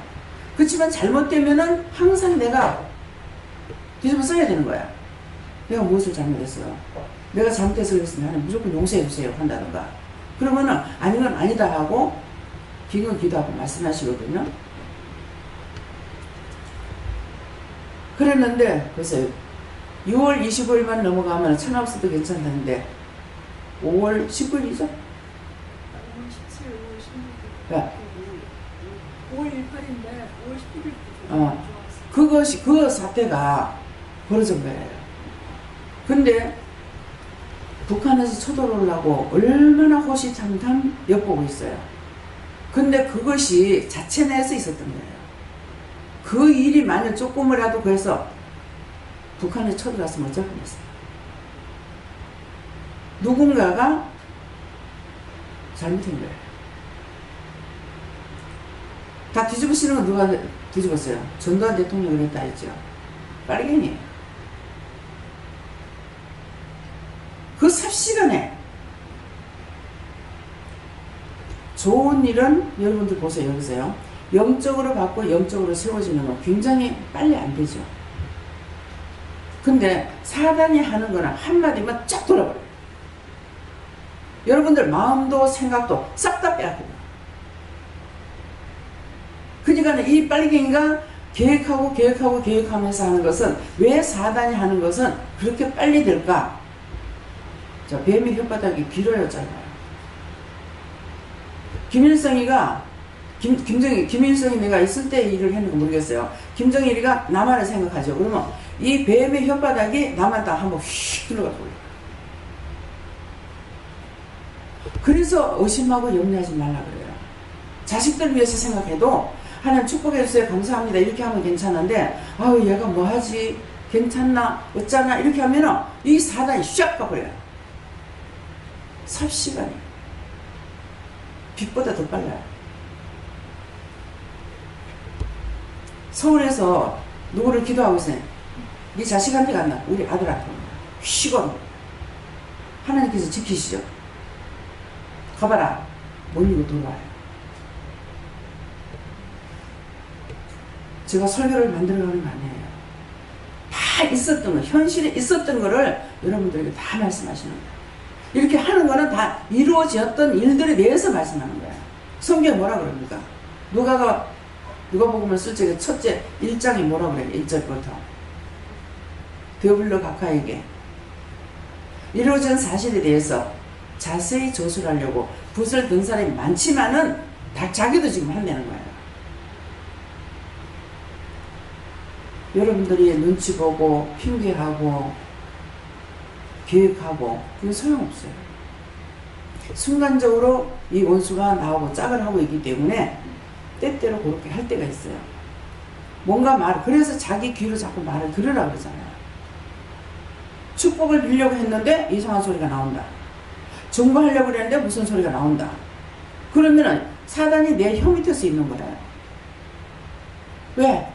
그렇지만 잘못되면은 항상 내가 뒤집어 써야 되는 거야. 내가 무엇을 잘못했어요? 내가 잘못해서 그랬으면 하나님 무조건 용서해 주세요 한다든가. 그러면은 아니면 아니다 하고 기도는 기도하고 말씀하시거든요. 그랬는데 그래서 6월 25일만 넘어가면 천하없어도 괜찮다는데 5월 19일이죠? 5월 17일, 5월 16일. 네. 5월 18일인데 5월 11일부터 그것이 그 사태가 벌어진 거예요. 근데 북한에서 쳐들어오려고 얼마나 호시탐탐 엿보고 있어요. 근데 그것이 자체 내에서 있었던 거예요. 그 일이 만약 조금이라도 그래서 북한에 쳐들어갔으면 어쩔 뻔했어요. 누군가가 잘못한 거예요. 다 뒤집으시는 건 누가 뒤집었어요? 전두환 대통령이 그랬다 했죠. 빨갱이에요. 그 삽시간에 좋은 일은 여러분들 보세요. 여기서요. 영적으로 받고 영적으로 세워지는 건 굉장히 빨리 안 되죠. 근데 사단이 하는 거는 한마디만 쫙 돌아버려요. 여러분들 마음도 생각도 싹 다 빼앗겨요. 그러니까 이 빨갱이가 계획하면서 하는 것은 왜 사단이 하는 것은 그렇게 빨리 될까? 자, 뱀의 혓바닥이 길어졌잖아요. 김일성이 내가 있을 때 일을 했는지 모르겠어요. 김정일이가 나만을 생각하죠. 그러면 이 뱀의 혓바닥이 나만 딱 한번 휙 들어가고. 그래서 의심하고 염려하지 말라 그래요. 자식들 위해서 생각해도 하나님 축복해주세요 감사합니다 이렇게 하면 괜찮은데 아우 얘가 뭐하지 괜찮나 어쩌나 이렇게 하면은 이 사단이 샥 가버려요. 삽시간이 빛보다 더 빨라요. 서울에서 누구를 기도하고 있어요. 네 자식한테 갔나? 우리 아들한테 휘건 하나님께서 지키시죠. 가봐라 못 이고 돌아와요. 제가 설교를 만들어가는 거 아니에요. 다 있었던 거, 현실에 있었던 거를 여러분들에게 다 말씀하시는 거예요. 이렇게 하는 거는 다 이루어졌던 일들에 대해서 말씀하는 거예요. 성경에 뭐라 그럽니까? 누가복음을 쓸 적에 첫째 1장이 뭐라 그래요? 1절부터 데오빌로 각하에게 이루어진 사실에 대해서 자세히 조술하려고 붓을 든 사람이 많지만은 다 자기도 지금 한다는 거예요. 여러분들이 눈치 보고 핑계하고 계획하고 그건 소용없어요. 순간적으로 이 원수가 나오고 짝을 하고 있기 때문에 때때로 그렇게 할 때가 있어요. 뭔가 그래서 자기 귀로 자꾸 말을 들으라고 그러잖아요. 축복을 빌려고 했는데 이상한 소리가 나온다. 정보하려고 그랬는데 무슨 소리가 나온다. 그러면은 사단이 내 혀 밑에서 있는 거예요. 왜?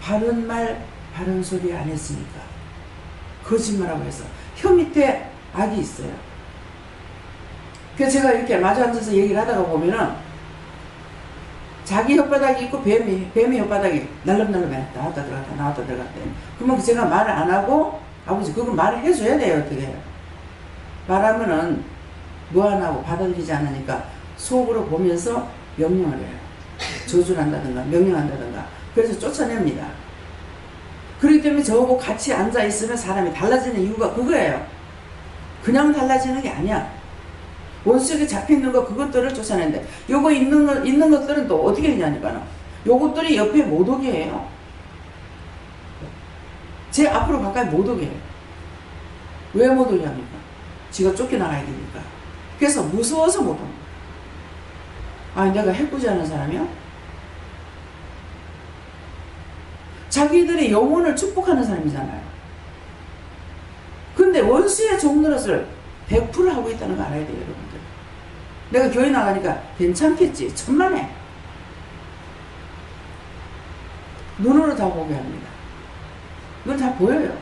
바른 말, 바른 소리 안 했으니까. 거짓말하고 해서. 혀 밑에 악이 있어요. 그래서 제가 이렇게 마주 앉아서 얘기를 하다가 보면은 자기 혓바닥이 있고 뱀의 혓바닥이 날름날름해. 나왔다 들어갔다 나왔다 들어갔다. 그러면 제가 말을 안 하고 아버지 그걸 말을 해줘야 돼요. 어떻게 말하면은 뭐 안 하고 받아들이지 않으니까 속으로 보면서 명령을 해요. 저주를 한다든가 명령한다든가 그래서 쫓아냅니다. 그렇기 때문에 저하고 같이 앉아 있으면 사람이 달라지는 이유가 그거예요. 그냥 달라지는 게 아니야. 원수에게 잡혀있는 거 그것들을 쫓아낸대. 요거 있는 것들은 또 어떻게 했냐니까 요것들이 옆에 못 오게 해요. 제 앞으로 가까이 못 오게 해요. 왜 못 오게 합니까? 지가 쫓겨나가야 되니까. 그래서 무서워서 못 옵니다. 아니 내가 해꾸지하는 사람이야? 자기들의 영혼을 축복하는 사람이잖아요. 근데 원수의 종노릇을 100% 하고 있다는 거 알아야 돼요, 여러분들. 내가 교회 나가니까 괜찮겠지. 천만에. 눈으로 다 보게 합니다. 눈 다 보여요.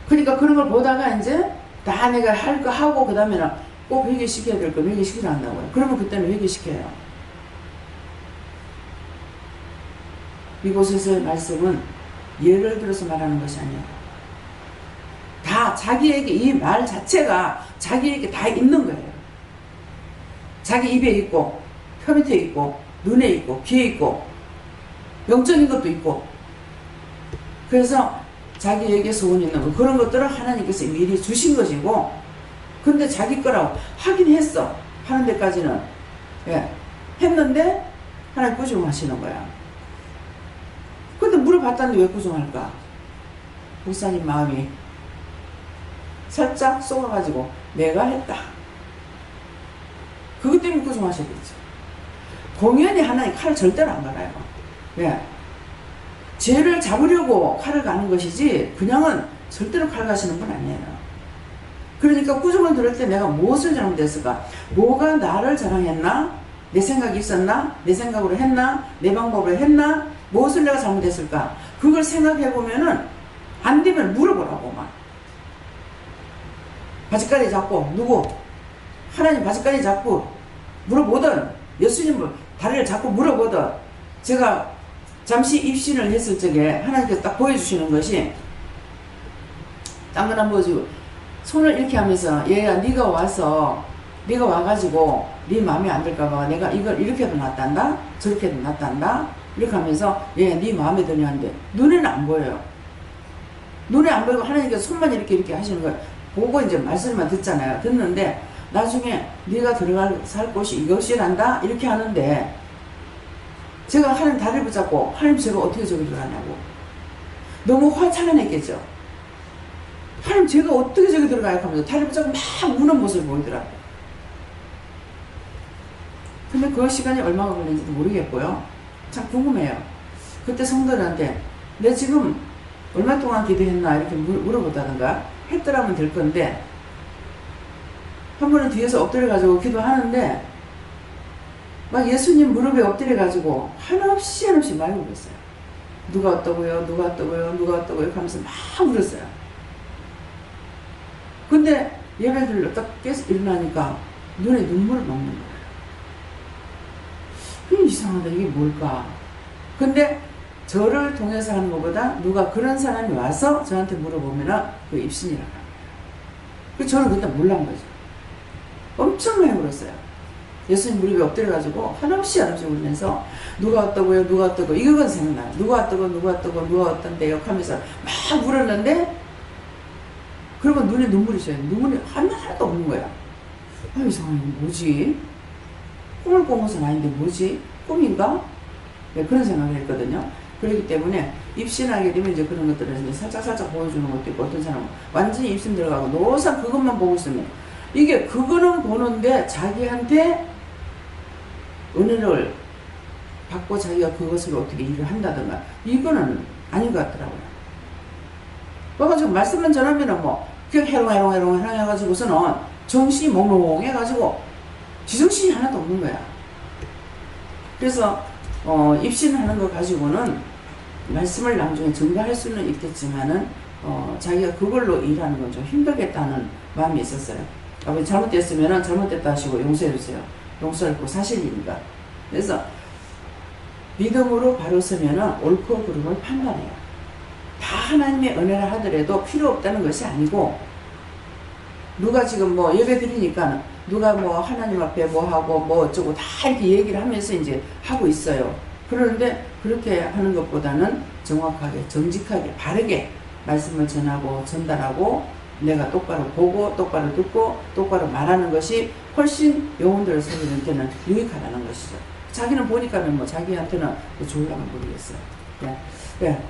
그러니까 그런 걸 보다가 이제 다 내가 할 거 하고 그 다음에는 꼭 회개시켜야 될 거 회개시키지 않는다고요. 그러면 그때는 회개시켜요. 이곳에서의 말씀은 예를 들어서 말하는 것이 아니에요. 다 자기에게 이 말 자체가 자기에게 다 있는 거예요. 자기 입에 있고 혀 밑에 있고 눈에 있고 귀에 있고 영적인 것도 있고 그래서 자기에게 소원이 있는 거 그런 것들을 하나님께서 미리 주신 것이고 근데 자기 거라고 하긴 했어. 하는 데까지는 했는데 하나님 꾸중하시는 거야. 근데 물어봤다는데 왜 꾸중할까? 목사님 마음이 살짝 속아가지고 내가 했다. 그것 때문에 꾸중하셨겠죠. 공연히 하나님 칼을 절대로 안 갈아요. 죄를 잡으려고 칼을 가는 것이지 그냥은 절대로 칼 가시는 분 아니에요. 그러니까 꾸중을 들을 때 내가 무엇을 잘못했을까? 뭐가 나를 자랑했나? 내 생각이 있었나? 내 생각으로 했나? 내 방법으로 했나? 무엇을 내가 잘못했을까? 그걸 생각해 보면은 안 되면 물어보라고 막. 바지가리 잡고 누구? 하나님 바지가리 잡고 물어보든 예수님 다리를 잡고 물어보든 제가 잠시 입신을 했을 적에 하나님께서 딱 보여주시는 것이 딴 건 안 보여주고 손을 이렇게 하면서 얘야 네가 와가지고 네 마음에 안 들까봐 내가 이걸 이렇게도 놨단다 저렇게도 놨단다 이렇게 하면서 얘야 네 마음에 드냐는데 눈에는 안 보여요. 눈에 안 보이고 하나님께서 손만 이렇게 하시는 거예요. 보고 이제 말씀만 듣잖아요. 듣는데 나중에 네가 살 곳이 이것이란다 이렇게 하는데 제가 하나님 다리를 붙잡고 하나님 제가 어떻게 저기 들어가냐고 너무 화차려냈겠죠. 하나님 제가 어떻게 저기 들어가야 하면서 다리를 붙잡고 막 우는 모습을 보이더라고요. 근데 그 시간이 얼마가 걸리는지도 모르겠고요. 참 궁금해요. 그때 성도들한테 내 지금 얼마 동안 기도했나 이렇게 물어보다든가 했더라면 될 건데 한 번은 뒤에서 엎드려가지고 기도하는데 막 예수님 무릎에 엎드려가지고 한없이 말 물었어요. 누가 어떠고요? 누가 어떠고요? 누가 어떠고요? 하면서 막 물었어요. 근데 예배를 딱 깨서 일어나니까 눈에 눈물을 먹는 거예요. 그게 이상하다. 이게 뭘까? 근데 저를 통해서 하는 것보다 누가 그런 사람이 와서 저한테 물어보면 그 입신이라고 합니다. 그래서 저는 그때 몰란 거죠. 엄청 많이 울었어요. 예수님 무릎에 엎드려가지고 한없이 울면서 누가 어떠고요 누가 어떠고 이건 생각나요. 누가 어떠고 누가 어떠고 누가 어떤데요 하면서 막 울었는데 그러고 눈에 눈물이 져요. 눈물이 하나도 없는 거야. 아 이상하네. 뭐지? 꿈을 꾼 것은 아닌데 뭐지? 꿈인가? 네, 그런 생각을 했거든요. 그렇기 때문에 입신하게 되면 이제 그런 것들을 이제 살짝 보여주는 것도 있고 어떤 사람은 완전히 입신 들어가고 노상 그것만 보고 있으면 이게 그거는 보는데 자기한테 은혜를 받고 자기가 그것을 어떻게 일을 한다든가 이거는 아닌 것 같더라고요. 그래가지고 말씀만 전하면은 뭐 그냥 해롱 해가지고서는 정신이 몽롱해가지고 지정신이 하나도 없는 거야. 그래서 입신하는 거 가지고는 말씀을 나중에 증거할 수는 있겠지만은 자기가 그걸로 일하는 건 좀 힘들겠다는 마음이 있었어요. 잘못됐으면 잘못됐다 하시고 용서해주세요. 용서할 거 사실이니까. 그래서 믿음으로 바로 서면 옳고 그름을 판단해요. 다 하나님의 은혜라 하더라도 필요 없다는 것이 아니고 누가 지금 뭐 예배 드리니까 누가 뭐 하나님 앞에 뭐 하고 뭐 어쩌고 다 이렇게 얘기를 하면서 이제 하고 있어요. 그러는데 그렇게 하는 것보다는 정확하게, 정직하게, 바르게 말씀을 전하고 전달하고 내가 똑바로 보고 똑바로 듣고 똑바로 말하는 것이 훨씬 영혼들을 살리는 데는 유익하다는 것이죠. 자기는 보니까는 뭐 자기한테는 뭐 좋을랑은 모르겠어요. 예. 예.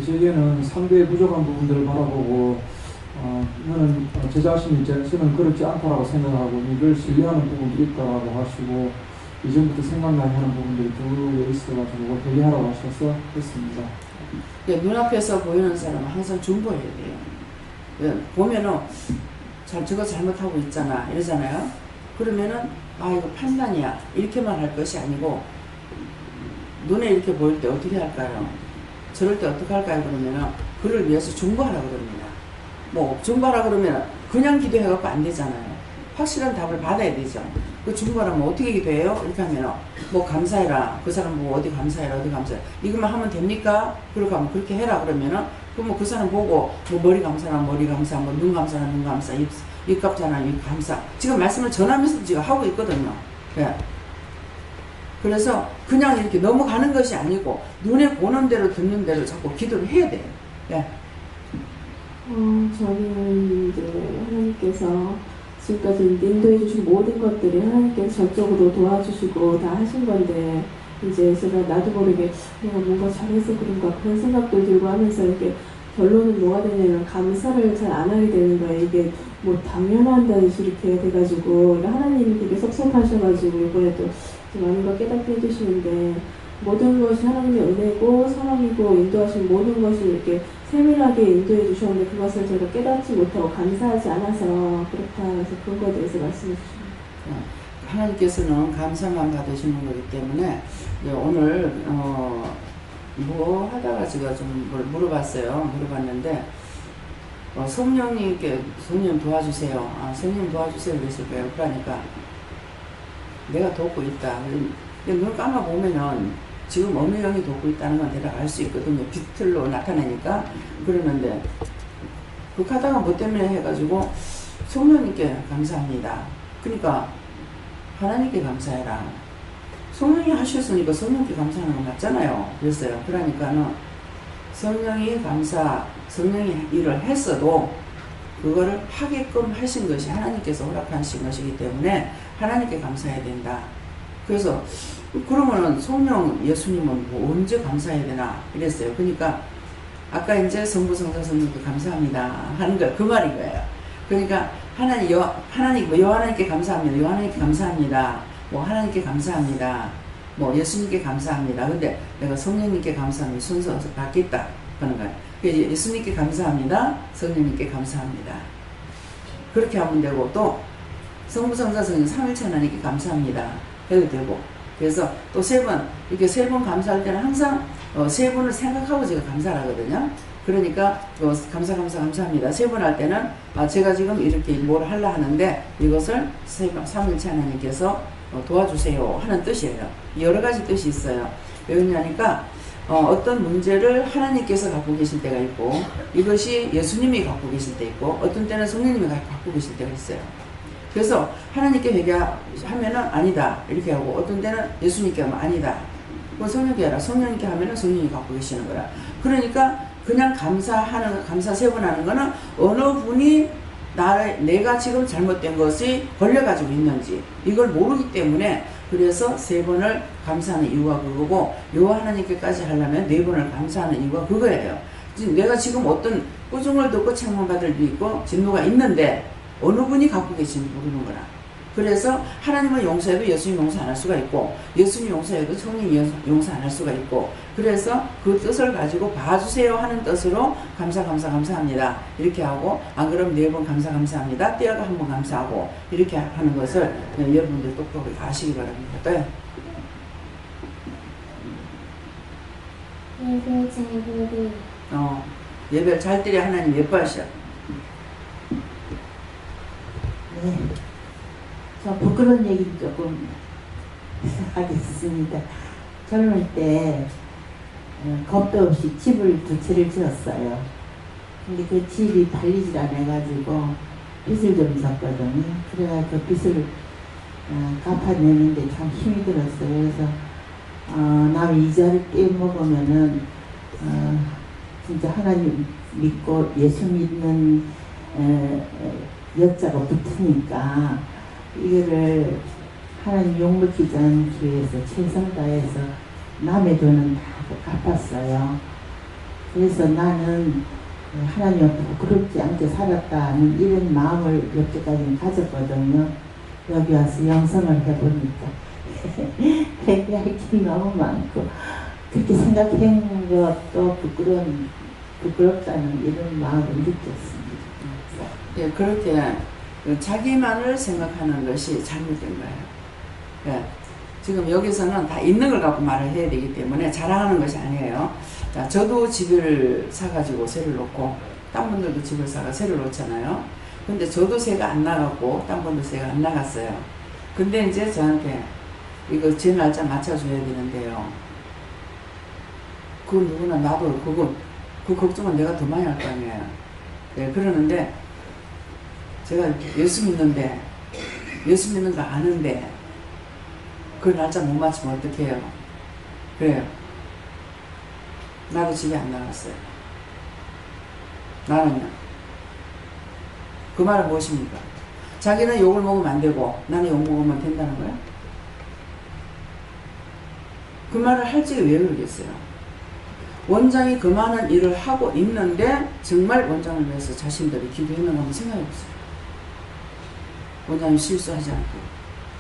저에게는 상대의 부족한 부분들을 바라보고 너는 제 자신이 저는 그렇지 않다라고 생각하고 이걸 신뢰하는 부분이 있다라고 하시고 이전부터 생각나게 하는 부분들이 두 개 있어가지고 회개하라고 하셔서 했습니다. 눈앞에서 보이는 사람은 항상 중보해야 돼요. 보면은 저거 잘못하고 있잖아 이러잖아요. 그러면은 이거 판단이야 이렇게만 할 것이 아니고 눈에 이렇게 보일 때 어떻게 할까요? 저럴 때 어떻게 할까요? 그러면은 그를 위해서 중보하라 그럽니다. 뭐 중보하라 그러면 그냥 기도해갖고 안 되잖아요. 확실한 답을 받아야 되죠. 그 중보하라면 어떻게 기도해요? 이렇게 하면은 뭐 감사해라. 그 사람 뭐 어디 감사해라 어디 감사해라. 이것만 하면 됩니까? 그렇게 하면 그렇게 해라 그러면은 그럼 그 사람 보고 뭐 머리 감사나 머리 감사, 뭐 눈 감사나 눈 감사, 입 감사나 입 감사. 지금 말씀을 전하면서 지금 하고 있거든요. 예. 그래서 그냥 이렇게 넘어가는 것이 아니고 눈에 보는 대로 듣는 대로 자꾸 기도를 해야 돼요. 예. 저는 이제 하나님께서 지금까지 인도해 주신 모든 것들이 하나님께서 전적으로 도와주시고 다 하신 건데 이제 제가 나도 모르게 내가 뭔가 잘해서 그런가 그런 생각도 들고 하면서 이렇게 결론은 뭐가 되냐면 감사를 잘 안 하게 되는 거예요. 이게 뭐 당연한다듯이 이렇게 돼가지고 하나님이 되게 섭섭하셔가지고 이번에 또 많은 걸 깨닫게 해주시는데 모든 것이 하나님의 은혜고 사랑이고 인도하신 모든 것이 이렇게 세밀하게 인도해 주셨는데 그것을 제가 깨닫지 못하고 감사하지 않아서 그렇다 해서 그런 거에 대해서 말씀해 주십니다. 하나님께서는 감사만 받으시는 거기 때문에 오늘 뭐 하다가 제가 좀 물어봤어요. 물어봤는데 성령님께 성령 도와주세요. 성령 도와주세요 그랬을 거예요. 그러니까 내가 돕고 있다. 근데 눈 감아 보면은 지금 어느 영이 돕고 있다는 건 내가 알 수 있거든요. 빛들로 나타나니까. 그러는데 그하다가 뭐 때문에 해가지고 성령님께 감사합니다. 그러니까 하나님께 감사해라. 성령이 하셨으니까 성령께 감사하는 건 맞잖아요. 그랬어요. 그러니까는 성령이 일을 했어도 그거를 하게끔 하신 것이 하나님께서 허락하신 것이기 때문에 하나님께 감사해야 된다. 그래서 그러면은 성령 예수님은 뭐 언제 감사해야 되나 이랬어요. 그러니까 아까 이제 성부 성자 성령께 감사합니다 하는 거 그 말인 거예요. 그러니까 하나님께 감사합니다. 요하나님께 감사합니다. 뭐 하나님께 감사합니다. 뭐 예수님께 감사합니다. 근데 내가 성령님께 감사합니다. 순서 바뀌었다 하는 거예요. 예수님께 감사합니다. 성령님께 감사합니다. 그렇게 하면 되고 또 성부 성자 성령 삼위일체 하나님께 감사합니다 해도 되고 그래서 또 이렇게 세 번 감사할 때는 항상 세 번을 생각하고 제가 감사를 하거든요. 그러니까 감사합니다. 세 번 할 때는 제가 지금 이렇게 뭘 하려 하는데 이것을 삼위일체 하나님께서 도와주세요 하는 뜻이에요. 여러 가지 뜻이 있어요. 왜 그러냐니까 어떤 문제를 하나님께서 갖고 계실 때가 있고 이것이 예수님이 갖고 계실 때 있고 어떤 때는 성령님이 갖고 계실 때가 있어요. 그래서 하나님께 회개하면은 아니다 이렇게 하고 어떤 때는 예수님께 하면 아니다. 그건 성령께 하라. 성령님께 하면은 성령이 갖고 계시는 거라. 그러니까 그냥 감사 세 번 하는 거는 어느 분이 내가 지금 잘못된 것이 걸려가지고 있는지 이걸 모르기 때문에 그래서 세 번을 감사하는 이유가 그거고 요 하나님께까지 하려면 네 번을 감사하는 이유가 그거예요. 내가 지금 어떤 꾸중을 듣고 책망받을 일이 있고 진노가 있는데 어느 분이 갖고 계신지 모르는 거라. 그래서 하나님을 용서해도 예수님 용서 안 할 수가 있고 예수님 용서해도 성령이 용서 안 할 수가 있고 그래서 그 뜻을 가지고 봐주세요 하는 뜻으로 감사합니다 이렇게 하고 안 그러면 네 번 감사합니다 떼어가 한 번 감사하고 이렇게 하는 것을 여러분들 똑똑히 아시기 바랍니다. 네. 예배 잘 드리. 예배를 잘 드려 하나님 예뻐하셔. 네. 저 부끄러운 얘기 조금 하겠습니다. 젊을 때 겁도 없이 집을 두 채를 지었어요. 근데 그 집이 팔리질 않아가지고 빚을 좀 졌거든요. 그래가 그 빚을 갚아내는데 참 힘이 들었어요. 그래서 남이 이자를 떼먹으면은 진짜 하나님 믿고 예수 믿는 여자가 붙으니까 이거를 하나님 욕먹히지 않기 위해서 최선을 다해서 남의 돈은 다 갚았어요. 그래서 나는 하나님 앞에 부끄럽지 않게 살았다는 이런 마음을 여태까지 가졌거든요. 여기 와서 영성을 해보니까 회개할 게 너무 많고 그렇게 생각한 것도 부끄럽다는 이런 마음을 느꼈습니다. 예, 그렇게 자기만을 생각하는 것이 잘못된 거예요. 예, 지금 여기서는 다 있는 걸 갖고 말을 해야 되기 때문에 자랑하는 것이 아니에요. 자, 저도 집을 사가지고 세를 놓고 딴 분들도 집을 사가 세를 놓잖아요. 근데 저도 세가 안 나갔고 딴 분도 세가 안 나갔어요. 근데 이제 저한테 이거 제 날짜 맞춰줘야 되는데요. 그 누구나 나도 그 걱정은 내가 더 많이 할 거 아니에요. 네, 그러는데 제가 예수 믿는데 예수 믿는 거 아는데 그 날짜 못 맞추면 어떡해요. 그래요. 나도 집에 안 나갔어요. 나는요. 그 말은 무엇입니까? 자기는 욕을 먹으면 안 되고 나는 욕 먹으면 된다는 거야? 그 말을 할 적에 왜 그러겠어요? 원장이 그 많은 일을 하고 있는데 정말 원장을 위해서 자신들이 기도했는가 한번 생각해 보세요. 원장이 실수하지 않고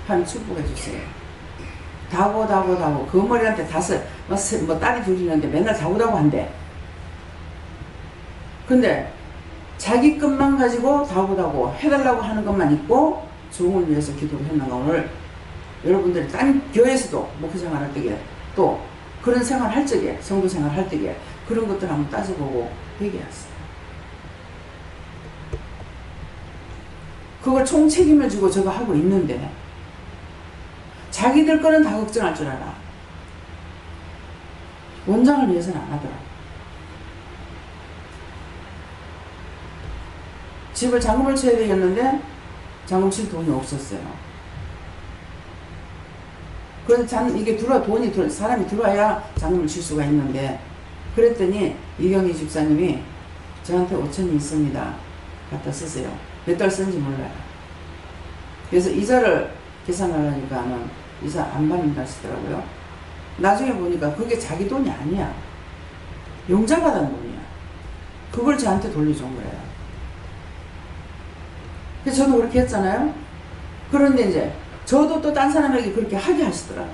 하나님 축복해 주세요. 다고 그 머리한테 뭐 딸이 둘이 있는데 맨날 자고다고 한대. 근데 자기 것만 가지고 다고 해달라고 하는 것만 있고 종을 위해서 기도를 했는가. 오늘 여러분들이 딴 교회에서도 목회생활 할 때에 또 그런 생활 할 적에 성도 생활 할 때에 그런 것들 한번 따져보고 회개하세요. 그걸 총 책임을 지고 저거 하고 있는데 자기들 거는 다 걱정할 줄 알아. 원장을 위해서는 안 하더라. 집을 잔금을 쳐야 되겠는데 잔금 칠 돈이 없었어요. 그래서 이게 사람이 들어와야 잔금을 칠 수가 있는데 그랬더니 이경희 집사님이 저한테 5천이 있습니다. 갖다 쓰세요. 몇 달 쓴지 몰라요. 그래서 이자를 계산하려니까는 이자 안 받는다 하시더라고요. 나중에 보니까 그게 자기 돈이 아니야. 용자받은 돈이야. 그걸 저한테 돌려준 거예요. 그래서 저도 그렇게 했잖아요. 그런데 이제 저도 또 딴 사람에게 그렇게 하게 하시더라고요.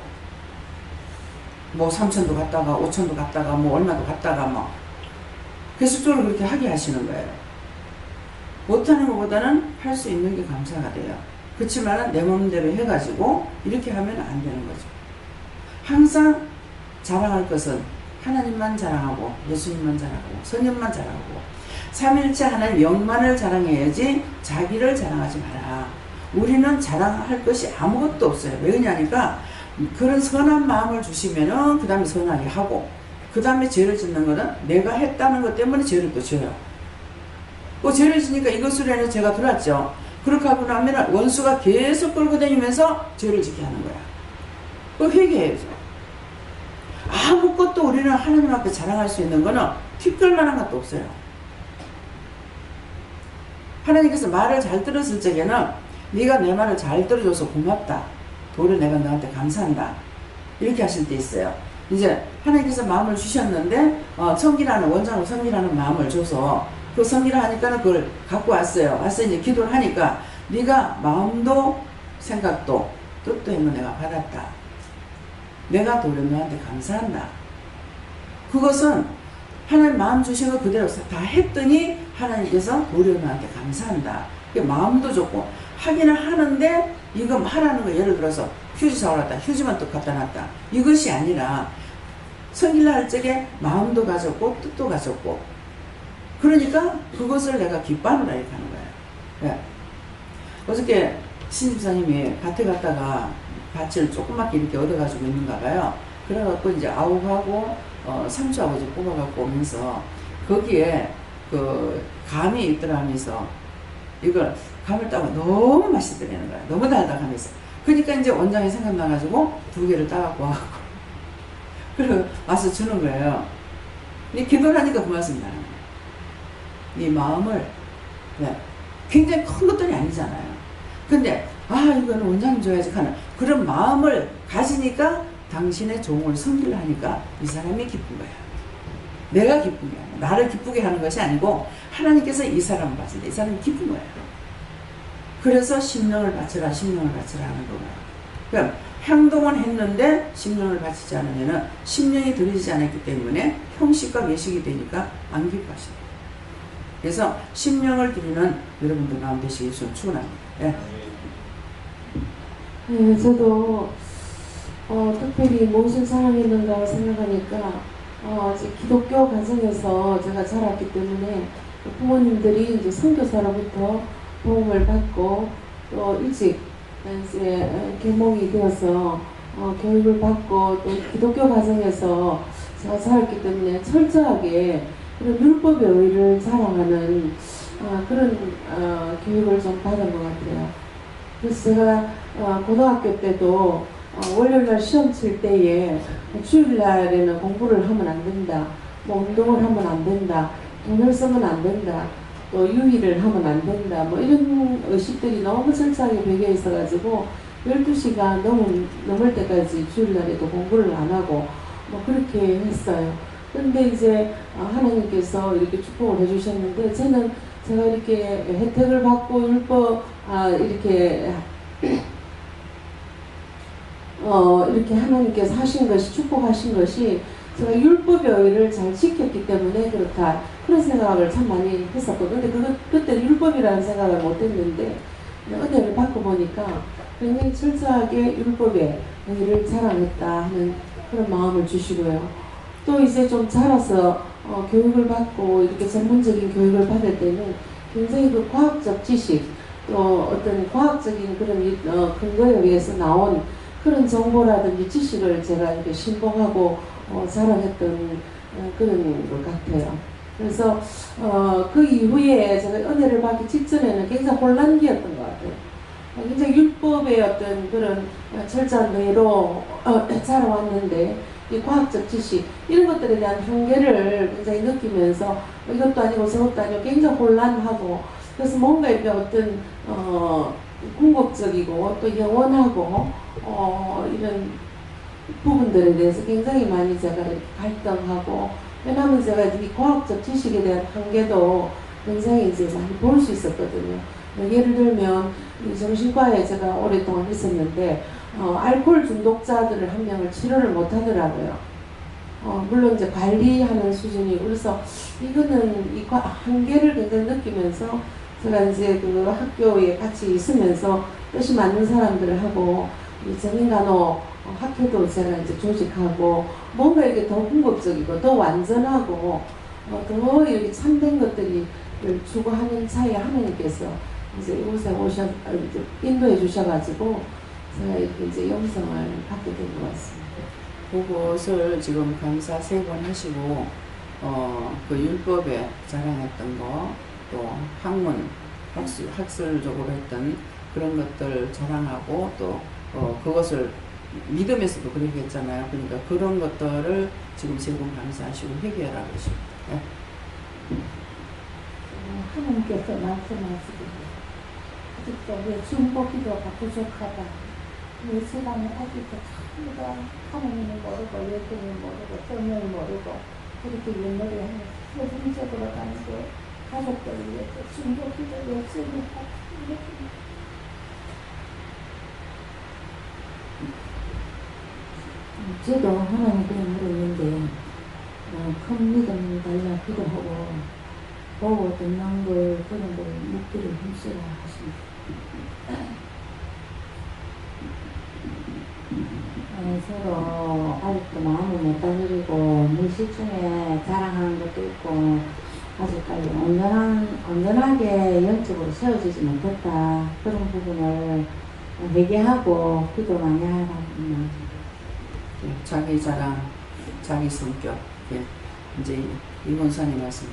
뭐 3천도 갔다가 5천도 갔다가 뭐 얼마도 갔다가 뭐 계속적으로 그렇게 하게 하시는 거예요. 못하는 것보다는 할 수 있는 게 감사가 돼요. 그렇지만 내 마음대로 해가지고 이렇게 하면 안 되는 거죠. 항상 자랑할 것은 하나님만 자랑하고 예수님만 자랑하고 성령만 자랑하고 삼일체 하나님 영만을 자랑해야지 자기를 자랑하지 마라. 우리는 자랑할 것이 아무것도 없어요. 왜 그러냐니까 그런 선한 마음을 주시면은 그 다음에 선하게 하고 그 다음에 죄를 짓는 거는 내가 했다는 것 때문에 죄를 또 져요. 그 죄를 지니까 이것으로 인해서 죄가 들어왔죠. 그렇게 하고 나면 원수가 계속 끌고 다니면서 죄를 짓게 하는 거야. 그 회개해야죠. 아무것도 우리는 하나님 앞에 자랑할 수 있는 거는 특별만한 것도 없어요. 하나님께서 말을 잘 들었을 적에는 네가 내 말을 잘 들어줘서 고맙다. 도리어 내가 너한테 감사한다. 이렇게 하실 때 있어요. 이제 하나님께서 마음을 주셨는데 섬기라는 원장으로 섬기라는 마음을 줘서 그 섬기라 하니까는 그걸 갖고 왔어요. 와서 이제 기도를 하니까 네가 마음도 생각도 뜻도 했는 내가 받았다. 내가 도리어 너한테 감사한다. 그것은 하나님 마음 주신 거 그대로 다 했더니 하나님께서 도리어 너한테 감사한다. 마음도 좋고 하기는 하는데 이거 하라는 거 예를 들어서 휴지 사오랐다. 휴지만 또 갖다 놨다. 이것이 아니라 섬기려 할 적에 마음도 가졌고 뜻도 가졌고 그러니까 그것을 내가 기뻐하노라 이렇게 하는 거예요. 네. 어저께 신집사님이 밭에 갔다가 밭을 조그맣게 이렇게 얻어가지고 있는가 봐요. 그래갖고 이제 아욱하고 상추하고 이제 뽑아갖고 오면서 거기에 그 감이 있더라 하면서 이걸 감을 따고 너무 맛있더라는 거야. 너무 달다 하면서. 그러니까 이제 원장이 생각나가지고 2개를 따갖고 와갖고 그리고 와서 주는 거예요. 이 기도를 하니까 그 말씀이 나는 거예요. 이 마음을 굉장히 큰 것들이 아니잖아요. 근데 이거는 원장님 줘야지 하는 그런 마음을 가지니까 당신의 종을 섬기려 하니까 이 사람이 기쁜 거야. 내가 기쁜 게 아니야. 나를 기쁘게 하는 것이 아니고 하나님께서 이 사람을 봤을 때 이 사람이 기쁜 거야. 그래서 심령을 바쳐라 심령을 바쳐라 하는 거예요. 그럼 행동은 했는데 심령을 바치지 않으면 심령이 들이지 않았기 때문에 형식과 외식이 되니까 안 기뻐하시는 거예요. 그래서 심령을 드리는 여러분들 가운데 되시길 축원합니다. 예. 네, 저도 특별히 무엇을 사랑했는가 생각하니까 이제 기독교 가정에서 제가 자랐기 때문에 부모님들이 이제 선교사로부터 도움을 받고 또 일찍 이제 계몽이 되어서 교육을 받고 또 기독교 가정에서 제가 자랐기 때문에 철저하게 그런 율법의 의를 자랑하는 그런 교육을 좀 받은 것 같아요. 그래서 제가 고등학교 때도 월요일날 시험 칠 때에 주일날에는 공부를 하면 안 된다, 뭐 운동을 하면 안 된다, 돈을 쓰면 안 된다, 또 유의를 하면 안 된다, 뭐 이런 의식들이 너무 철저하게 배겨 있어가지고 12시간 넘을 때까지 주일날에도 공부를 안 하고 뭐 그렇게 했어요. 근데 이제 하나님께서 이렇게 축복을 해주셨는데 저는 제가 이렇게 혜택을 받고 율법 이렇게 이렇게 하나님께서 하신 것이 축복하신 것이 제가 율법의 의를 잘 지켰기 때문에 그렇다 그런 생각을 참 많이 했었거든요. 근데 그때 율법이라는 생각을 못 했는데 은혜를 받고 보니까 굉장히 철저하게 율법의 의를 자랑했다 하는 그런 마음을 주시고요. 또 이제 좀 자라서 교육을 받고 이렇게 전문적인 교육을 받을 때는 굉장히 그 과학적 지식 또 어떤 과학적인 그런 근거에 의해서 나온 그런 정보라든지 지식을 제가 이렇게 신봉하고 자랑했던 그런 것 같아요. 그래서 그 이후에 제가 은혜를 받기 직전에는 굉장히 혼란기였던 것 같아요. 굉장히 율법의 어떤 그런 철저한 의로 자라왔는데 이 과학적 지식 이런 것들에 대한 한계를 굉장히 느끼면서 이것도 아니고 저것도 아니고 굉장히 혼란하고 그래서 뭔가 이렇게 어떤 궁극적이고 또 영원하고 이런 부분들에 대해서 굉장히 많이 제가 이렇게 갈등하고 왜냐하면 제가 이 과학적 지식에 대한 한계도 굉장히 이제 많이 볼 수 있었거든요. 예를 들면 정신과에 제가 오랫동안 있었는데 알코올 중독자들을 한 명을 치료를 못 하더라고요. 물론 이제 관리하는 수준이고 그래서 이거는 이 한계를 굉장히 느끼면서 제가 이제 그 학교에 같이 있으면서 뜻이 맞는 사람들하고 정인간호 학회도 제가 이제 조직하고 뭔가 이렇게 더 궁극적이고 더 완전하고 더 이렇게 참된 것들이 추구하는 차에 하나님께서 이제 이곳에 이제 인도해 주셔가지고 제가 이렇게 이제 영성을 받게 된 것 같습니다. 그것을 지금 강사 3번 하시고 그 율법에 자랑했던 거, 또 학문, 학술적으로 했던 그런 것들 자랑하고 또 그것을 믿음에서도 그렇게 했잖아요. 그러니까 그런 것들을 지금 3번 강사하시고 회개하라고 하십니다. 네. 하나님께서 말씀하시기를 아직도 왜 중보기도가 부족하다. 왜 세상에 아직도 전부 다 하나님을 모르고 예수를 모르고 성령을 모르고 그렇게 윷놀이 하면서 세상적으로 가는데 가족들을 위해서 중보기도 열심히 하고 저도 하나님께 물었는데 큰 믿음 달라 기도하고 보고 듣는 걸 그런 걸 묵기를 힘쓰라 하십니다. 서로 아직도 마음을 못 다스리고 무의식 중에 자랑하는 것도 있고 아직까지 온전하게 영적으로 세워지지 못했다. 그런 부분을 회개하고 기도 많이 하라고 말합니다. 자기 자랑, 자기 성격. 이제 이본사님 말씀.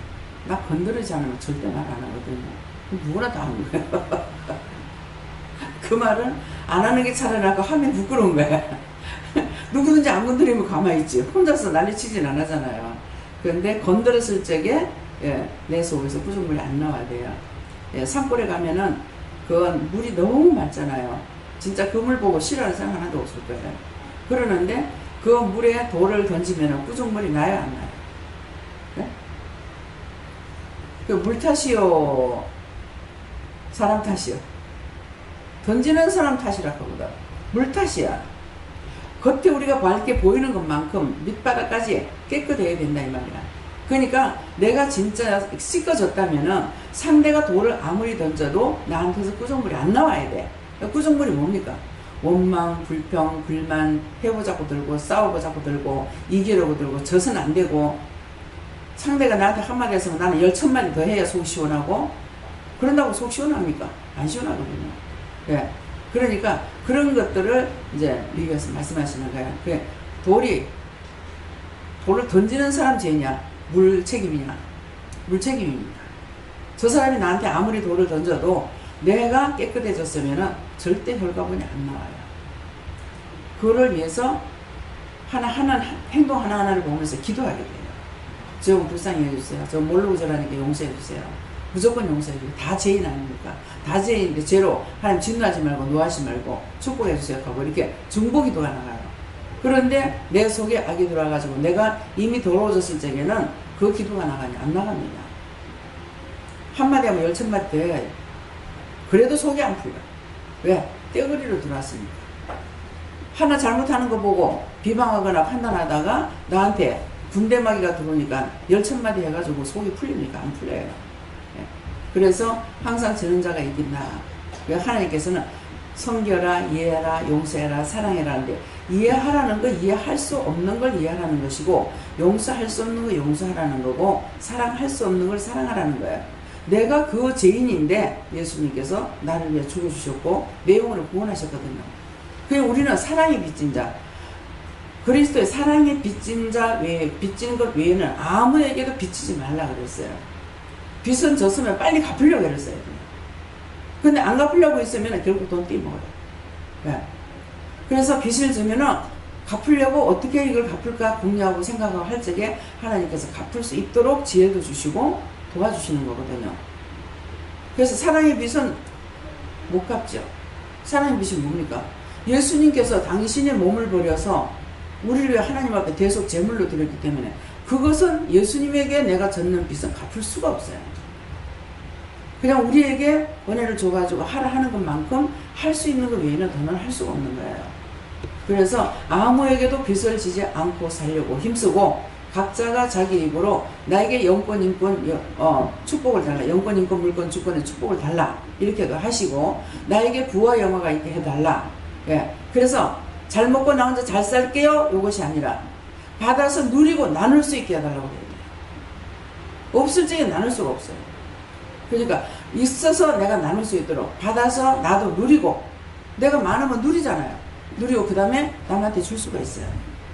나 건드리지 않으면 절대 말 안 하거든요. 누구나 다 하는 거예요. 그 말은 안 하는 게 차라리 나고 하면 부끄러운 거야. 누구든지 안 건드리면 가만히 있지. 혼자서 난리치진 안 하잖아요. 그런데 건드렸을 적에 예, 내 속에서 부정물이 안 나와야 돼요. 예, 산골에 가면은 그건 물이 너무 맑잖아요. 진짜 그 물 보고 싫어하는 사람 하나도 없을 거예요. 그러는데 그 물에 돌을 던지면 부정물이 나요, 안 나요? 네? 그 물 탓이요? 사람 탓이요? 던지는 사람 탓이라고 하거든. 물 탓이야. 겉에 우리가 밝게 보이는 것만큼 밑바닥까지 깨끗해야 된다 이 말이야. 그러니까 내가 진짜 씻겨졌다면은 상대가 돌을 아무리 던져도 나한테서 구정물이 안 나와야 돼. 구정물이 뭡니까? 원망, 불평, 불만, 해보자고 들고 싸워보자고 들고 이기려고 들고 져서는 안 되고 상대가 나한테 한마디 했으면 나는 10,000마디 더 해야 속이 시원하고 그런다고 속 시원합니까? 안 시원하거든요. 예. 그러니까 그런 것들을 이제 미국에서 말씀하시는 거예요. 그 돌을 던지는 사람 죄냐? 물 책임이냐? 물 책임입니다. 저 사람이 나한테 아무리 돌을 던져도 내가 깨끗해졌으면 절대 혈가분이 안 나와요. 그거를 위해서 하나하나 행동 하나하나를 보면서 기도하게 돼요. 저 불쌍히 해주세요. 저 모르고 저라니까 용서해주세요. 무조건 용서해주세요. 다 죄인 아닙니까? 다 죄인인데 죄로 하나님 진노하지 말고 노하지 말고 축복해주세요 하고 이렇게 중보기도가 나가요. 그런데 내 속에 악이 들어와가지고 내가 이미 더러워졌을 적에는 그 기도가 나가냐? 안 나갑니다. 한마디 하면 10,000마디 돼. 그래도 속이 안 풀려. 왜? 떼거리로 들어왔으니까. 하나 잘못하는 거 보고 비방하거나 판단하다가 나한테 군대마귀가 들어오니까 10,000마디 해가지고 속이 풀립니까? 안 풀려요. 예. 그래서 항상 저는 자가 이긴다. 하나님께서는 섬겨라, 이해해라, 용서해라, 사랑해라 하는데 이해하라는 거 이해할 수 없는 걸 이해하라는 것이고 용서할 수 없는 거 용서하라는 거고 사랑할 수 없는 걸 사랑하라는 거예요. 내가 그 죄인인데 예수님께서 나를 위해 죽어주셨고 내 영혼을 구원하셨거든요. 그게 우리는 사랑의 빚진 자, 그리스도의 사랑의 빚진 자 외에 빚진 것 외에는 아무에게도 빚지지 말라 그랬어요. 빚은 졌으면 빨리 갚으려고 그랬어요. 근데 안 갚으려고 했으면 결국 돈 떼먹어요. 네. 그래서 빚을 지면은 갚으려고 어떻게 이걸 갚을까 궁리하고 생각하고 할 적에 하나님께서 갚을 수 있도록 지혜도 주시고 도와주시는 거거든요. 그래서 사랑의 빚은 못 갚죠. 사랑의 빚이 뭡니까? 예수님께서 당신의 몸을 버려서 우리를 위해 하나님 앞에 대속 제물로 드렸기 때문에 그것은 예수님에게 내가 졌는 빚은 갚을 수가 없어요. 그냥 우리에게 은혜를 줘가지고 하라 하는 것만큼 할 수 있는 것 외에는 더는 할 수가 없는 거예요. 그래서 아무에게도 빚을 지지 않고 살려고 힘쓰고 각자가 자기 입으로 나에게 영권, 인권, 축복을 달라. 영권, 인권, 물권, 주권의 축복을 달라. 이렇게도 하시고 나에게 부와 영화가 있게 해달라. 예. 그래서 잘 먹고 나 혼자 잘 살게요. 이것이 아니라 받아서 누리고 나눌 수 있게 해달라고 해요. 없을 적에 나눌 수가 없어요. 그러니까 있어서 내가 나눌 수 있도록 받아서 나도 누리고 내가 많으면 누리잖아요. 누리고 그 다음에 남한테 줄 수가 있어요.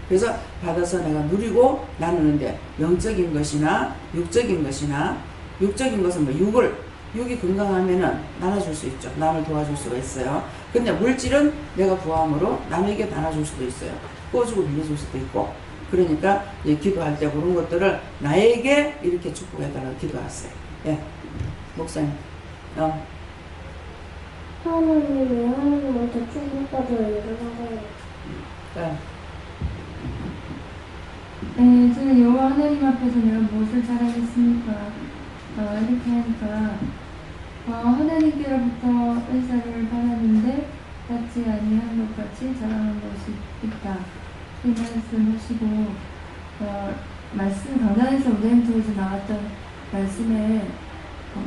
그래서 받아서 내가 누리고 나누는데 영적인 것이나 육적인 것이나 육적인 것은 뭐 육이 건강하면은 나눠줄 수 있죠. 남을 도와줄 수가 있어요. 근데 물질은 내가 부함으로 남에게 나눠줄 수도 있어요. 구워주고 빌려줄 수도 있고. 그러니까 이제 기도할 때 그런 것들을 나에게 이렇게 축복해달라고 기도하세요. 예. 목사님. 하나님이 왜 하나님한테 축복받을 일을 하세요? 네. 네, 저는 여호와 하나님 앞에서 내가 무엇을 잘하겠습니까? 이렇게 하니까 하나님께로부터 은사를 받았는데 받지 아니한 것 같이 자랑한 것이 있다. 이 말씀하시고 말씀 강단에서 우대행통에서 나왔던 말씀에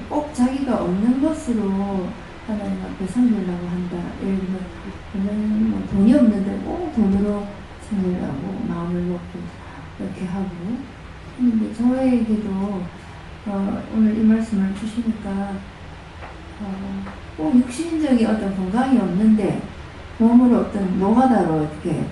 꼭 자기가 없는 것으로 하나님 앞에 섬기려고 한다. 예를 들면 저는 뭐 돈이 없는데 꼭 돈으로 섬기려고 마음을 먹고 이렇게 하고 근데 저에게도 오늘 이 말씀을 주시니까 꼭 육신적인 어떤 건강이 없는데 몸으로 어떤 노가다로 이렇게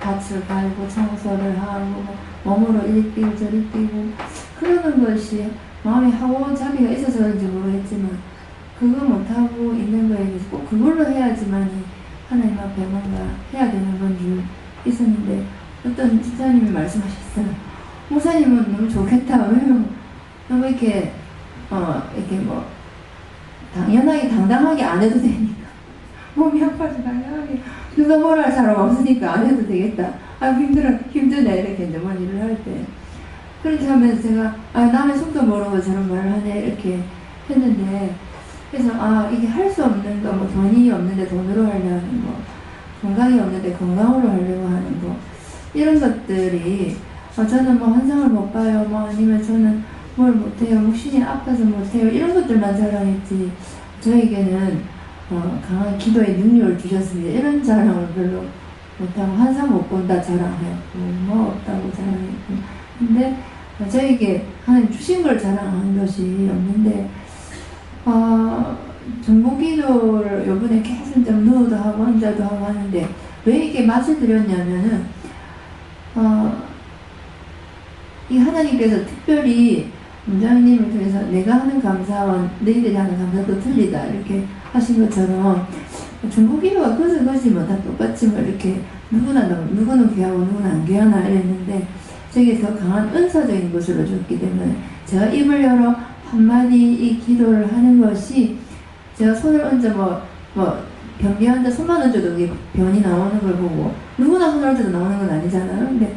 밭을 갈고 청소를 하고 몸으로 이리 뛰고 저리 뛰고 그러는 것이 마음이 하고 자비가 있어서 그런지 모르겠지만 그거 못하고 있는 거에 대해서 꼭 그걸로 해야지만이 하나님 앞에 뭔가 해야 되는 건 줄 있었는데 어떤 집사님이 말씀하셨어요. 목사님은 너무 좋겠다. 왜요? 너무 이렇게 이렇게 뭐 당연하게 당당하게 안 해도 되니까 몸이 아파서 당연하게 누가 뭐라 할 사람 없으니까 안 해도 되겠다. 아 힘드네 이렇게 이제 뭔 일을 할 때 그렇게 하면서 제가 남의 속도 모르고 저런 말을 하네 이렇게 했는데 그래서 이게 할 수 없는 거 뭐 돈이 없는데 돈으로 하려는 거 건강이 없는데 건강으로 하려고 하는 거 이런 것들이 저는 뭐 환상을 못 봐요 뭐 아니면 저는 뭘 못해요 목신이 아파서 못해요 이런 것들만 자랑했지 저에게는 강한 기도의 능력을 주셨습니다 이런 자랑을 별로 못하고 환상 못 본다 자랑했고 뭐 없다고 자랑했고 근데 저에게 하나님 주신 걸 자랑한 것이 없는데 중보기도를 요번에 계속 좀 누워도 하고 앉아도 하고 하는데 왜 이게 맛을 들였냐면은 이 하나님께서 특별히 문장님을 통해서 내가 하는 감사와 너희들이 하는 감사도 틀리다 이렇게 하신 것처럼 중보기도가 그것이 뭐 다 똑같이 뭐 이렇게 누구는 귀하고 누구는 안 귀하나 이랬는데 저에게 더 강한 은사적인 것으로 줬기 때문에 제가 입을 열어 한마디 이 기도를 하는 것이 제가 손을 얹어 변비 환자 손만 얹어도 그게 변이 나오는 걸 보고 누구나 손을 얹어도 나오는 건 아니잖아요. 근데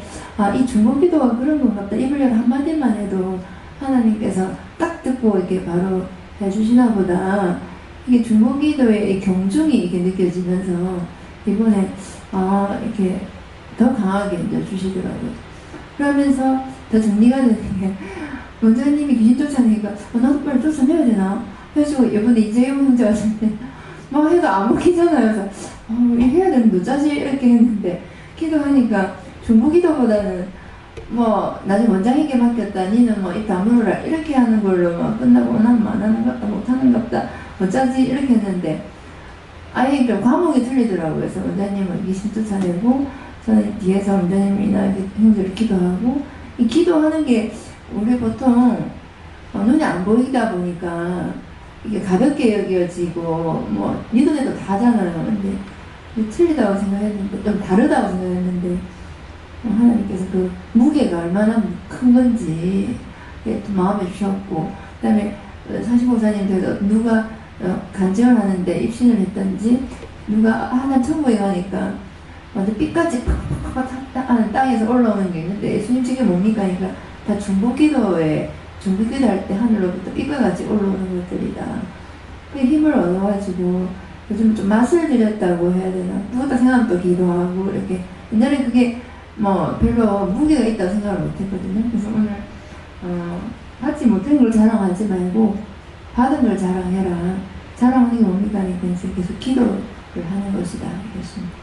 이 중보기도가 그런 것 같다. 입을 열어 한마디만 해도 하나님께서 딱 듣고 이렇게 바로 해주시나 보다. 이게 중보기도의 경중이 이렇게 느껴지면서 이번에 이렇게 더 강하게 이제 주시더라고요. 그러면서 더 정리가 되는 게 원장님이 귀신 쫓아내니까 나도 빨리 쫓아내야 되나? 그래가지고 이번에 이재용 형제 왔을 때 막 해도 안 먹히잖아요. 그래서 해야 되는데 어쩌지? 이렇게 했는데 기도하니까 중보기도보다는 뭐 나중에 원장에게 맡겼다 니는 뭐 입 다물어라 이렇게 하는 걸로 막 끝나고 난 안 하는 것다 못하는 것다 어쩌지? 이렇게 했는데 아예 좀 과목이 틀리더라고요. 그래서 원장님은 귀신 쫓아내고 저는 뒤에서 원장님이나 형제를 기도하고 이 기도하는 게 우리 보통 눈에 안 보이다 보니까 이게 가볍게 여겨지고 뭐 네 눈에도 다 하잖아요. 근데 틀리다고 생각했는데 좀 다르다고 생각했는데 하나님께서 그 무게가 얼마나 큰 건지 마음에 주셨고 그 다음에 사시목사님께서 누가 간증을 하는데 입신을 했던지 누가 하나 천국에 가니까 완전 삐까지 팍팍팍 땅에서 올라오는 게 있는데 예수님 저게 뭡니까? 그러니까 다 중보기도 할 때 하늘로부터 삐까같이 올라오는 것들이다. 그 힘을 얻어가지고 요즘 좀 맛을 들였다고 해야 되나? 누구다 생각하면 또 기도하고 이렇게 옛날에 그게 뭐 별로 무게가 있다고 생각을 못했거든요. 그래서 오늘 받지 못한 걸 자랑하지 말고 받은 걸 자랑해라. 자랑하는 게 뭡니까? 그래서 계속 기도를 하는 것이다. 그렇습니다.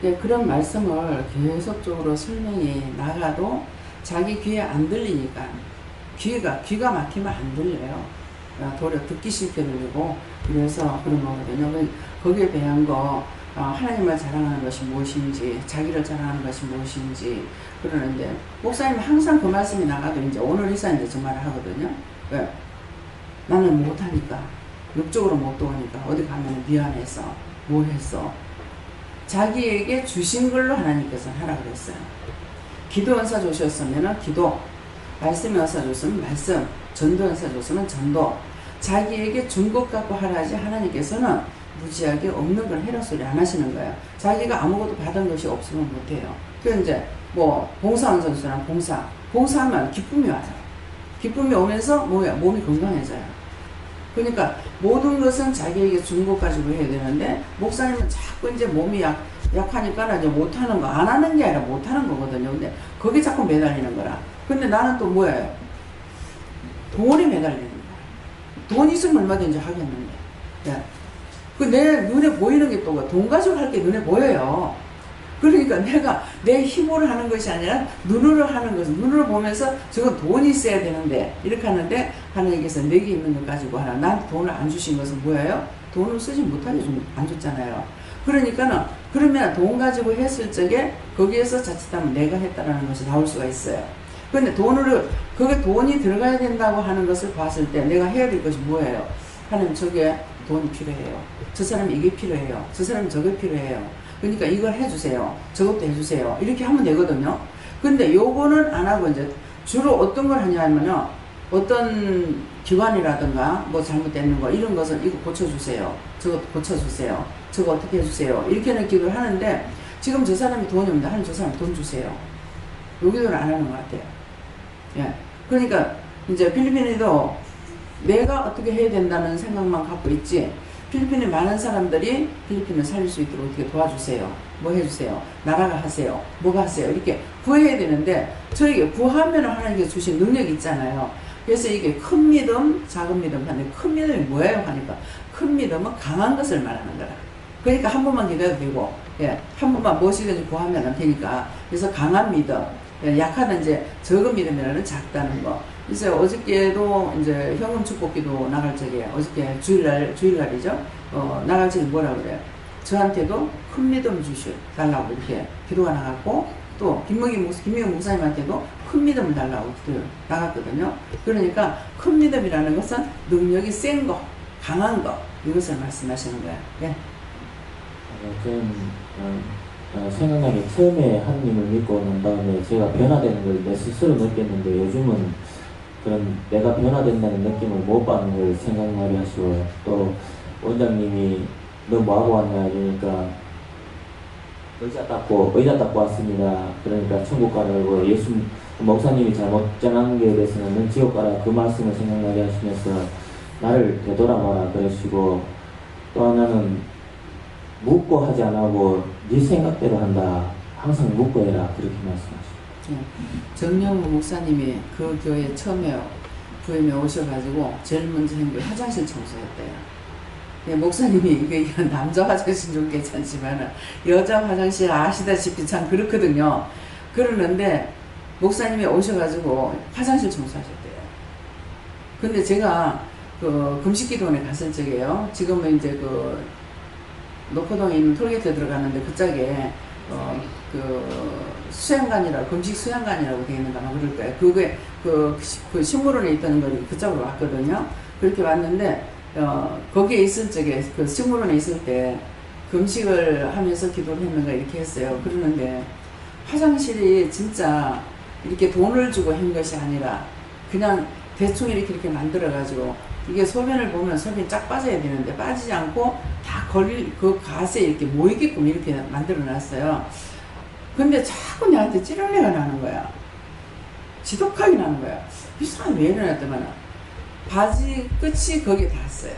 네, 그런 말씀을 계속적으로 설명이 나가도 자기 귀에 안 들리니까 귀가 막히면 안 들려요. 도리어 듣기 싫게 들리고 그래서 그런 거거든요. 거기에 대한 거 하나님을 자랑하는 것이 무엇인지 자기를 자랑하는 것이 무엇인지 그러는데 목사님 항상 그 말씀이 나가도 이제 오늘 이사 이제 저 말을 하거든요. 왜? 나는 못하니까 육적으로 못 도우니까 어디 가면 미안해서 뭐 했어. 자기에게 주신 걸로 하나님께서 하라 그랬어요. 기도 은사 주셨으면 기도, 말씀 은사 줬으면 말씀, 전도 은사 줬으면 전도. 자기에게 준 것 갖고 하라지 하나님께서는 무지하게 없는 걸 해라 소리 안 하시는 거예요. 자기가 아무것도 받은 것이 없으면 못해요. 그래서 이제 뭐 봉사원 선수랑 봉사하면 기쁨이 와요. 기쁨이 오면서 몸이 건강해져요. 그러니까 모든 것은 자기에게 준 것 가지고 해야 되는데 목사님은 자꾸 이제 몸이 약하니까 이제 못하는 거 안 하는 게 아니라 못하는 거거든요. 근데 거기 자꾸 매달리는 거라. 근데 나는 또 뭐예요? 돈이 매달리는 거야. 돈 있으면 얼마든지 하겠는데. 네. 그 내 눈에 보이는 게 또 돈 가지고 할 게 눈에 보여요. 그러니까 내가 내 힘으로 하는 것이 아니라 눈으로 하는 것은 눈으로 보면서 저건 돈이 있어야 되는데 이렇게 하는데 하나님께서 내게 있는 것 가지고 하라. 난 돈을 안 주신 것은 뭐예요? 돈을 쓰지 못하게 좀 안 줬잖아요. 그러니까는 그러면 돈 가지고 했을 적에 거기에서 자칫하면 내가 했다라는 것이 나올 수가 있어요. 근데 그게 돈이 들어가야 된다고 하는 것을 봤을 때 내가 해야 될 것이 뭐예요? 하나님, 저게 돈이 필요해요. 저 사람이 이게 필요해요. 저 사람이 저게 필요해요. 그러니까 이걸 해주세요. 저것도 해주세요. 이렇게 하면 되거든요. 근데 요거는 안 하고 이제 주로 어떤 걸 하냐 하면요. 어떤 기관이라든가 뭐 잘못되는 거 이런 것은 이거 고쳐주세요. 저것도 고쳐주세요. 저거 어떻게 해주세요. 이렇게는 기도를 하는데 지금 저 사람이 돈이 없는데 하나님 저 사람 돈 주세요. 요 기도를 안 하는 것 같아요. 예. 그러니까 이제 필리핀에도 내가 어떻게 해야 된다는 생각만 갖고 있지 필리핀에 많은 사람들이 필리핀을 살릴 수 있도록 어떻게 도와주세요. 뭐 해주세요. 나라가 하세요. 뭐가 하세요. 이렇게 구해야 되는데 저에게 구하면 하나님께 주신 능력이 있잖아요. 그래서 이게 큰 믿음, 작은 믿음 하는데 큰 믿음이 뭐예요? 하니까 큰 믿음은 강한 것을 말하는 거라. 그러니까 한 번만 기도해도 되고 예, 한 번만 무엇이든지 구하면 되니까 그래서 강한 믿음, 예, 약한 이제 적은 믿음이라는 작다는 거. 그래서 어저께도 이제 현금 축복기도 나갈 적에 어저께 주일날이죠. 나갈 적에 뭐라 그래요? 저한테도 큰 믿음 달라고 이렇게 기도가 나갔고 또 김명희 목사님한테도 큰 믿음을 달라고 기도 나갔거든요. 그러니까 큰 믿음이라는 것은 능력이 센 거, 강한 거 이것을 말씀하시는 거예요. 예. 저는 생각나게 처음에 하느님을 믿고 난 다음에 제가 변화되는 걸 내 스스로 느꼈는데 요즘은 그런 내가 변화된다는 느낌을 못 받는 걸 생각나게 하시고 또 원장님이 너 뭐하고 왔냐 이러니까 의자 닦고 왔습니다. 그러니까 천국 가라고 예수 목사님이 잘못 전한 게 대해서는 넌 지옥 가라 그 말씀을 생각나게 하시면서 나를 되돌아봐라 그러시고 또 하나는 묻고 하지 않고 네 생각대로 한다. 항상 묻고 해라 그렇게 말씀하시고 정영우 목사님이 그 교회 처음에 부임에 오셔가지고 제일 먼저 한 게 화장실 청소였대요. 목사님이 이게 남자 화장실 좀 괜찮지만 여자 화장실 아시다시피 참 그렇거든요. 그러는데 목사님이 오셔가지고 화장실 청소하셨대요. 근데 제가 그 금식기도원에 갔을 적에요. 지금은 이제 그 노포동에 있는 톨게이트 들어갔는데 그 짝에 그 수양관이라고 금식 수양관이라고 되어 있는가 막 그럴 거예요. 그게 그 식물원에 있던 걸 그쪽으로 왔거든요. 그렇게 왔는데 거기에 있을 적에 그 식물원에 있을 때 금식을 하면서 기도를 했는가 이렇게 했어요. 그러는데 화장실이 진짜 이렇게 돈을 주고 한 것이 아니라 그냥 대충 이렇게 만들어 가지고 이게 소변을 보면 소변이 쫙 빠져야 되는데 빠지지 않고 다 걸릴 그 가스에 이렇게 모이게끔 이렇게 만들어 놨어요. 근데 자꾸 나한테 찌르내가 나는 거야. 지독하게 나는 거야. 이 사람이 왜 이러냐더만 바지 끝이 거기에 닿았어요.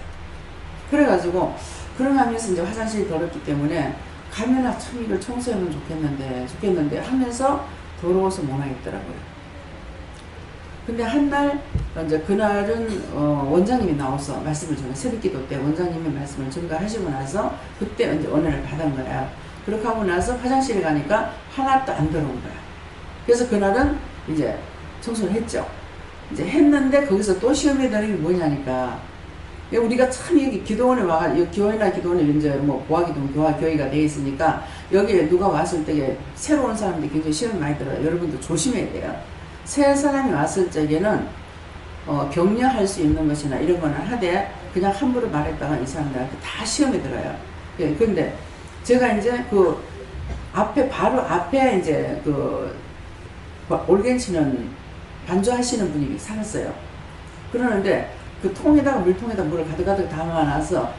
그래가지고 그러면서 이제 화장실이 더럽기 때문에 가면 참 이걸 청소하면 좋겠는데 하면서 더러워서 못 하겠더라고요. 근데 한날 이제 그날은 원장님이 나와서 말씀을 전해 새벽기도 때 원장님이 말씀을 전가하시고 나서 그때 이제 은혜를 받은 거야. 그렇게 하고 나서 화장실에 가니까 하나도 안 들어온 거야. 그래서 그날은 이제 청소를 했죠. 이제 했는데 거기서 또 시험에 드는 게 뭐냐니까 우리가 참 여기 기도원에 교회나 기도원에 이제 뭐 보아기도원 교회가 돼 있으니까 여기에 누가 왔을 때 새로운 사람들이 굉장히 시험이 많이 들어요. 여러분도 조심해야 돼요. 새 사람이 왔을 적에는 격려할 수 있는 것이나 이런 거는 하되 그냥 함부로 말했다가 이 사람들한테 다 시험에 들어요. 예, 근데 제가 이제 그 바로 앞에 이제 그 올갱 치는 반주하시는 분이 살았어요. 그러는데 그 물통에다 물을 가득가득 담아놔서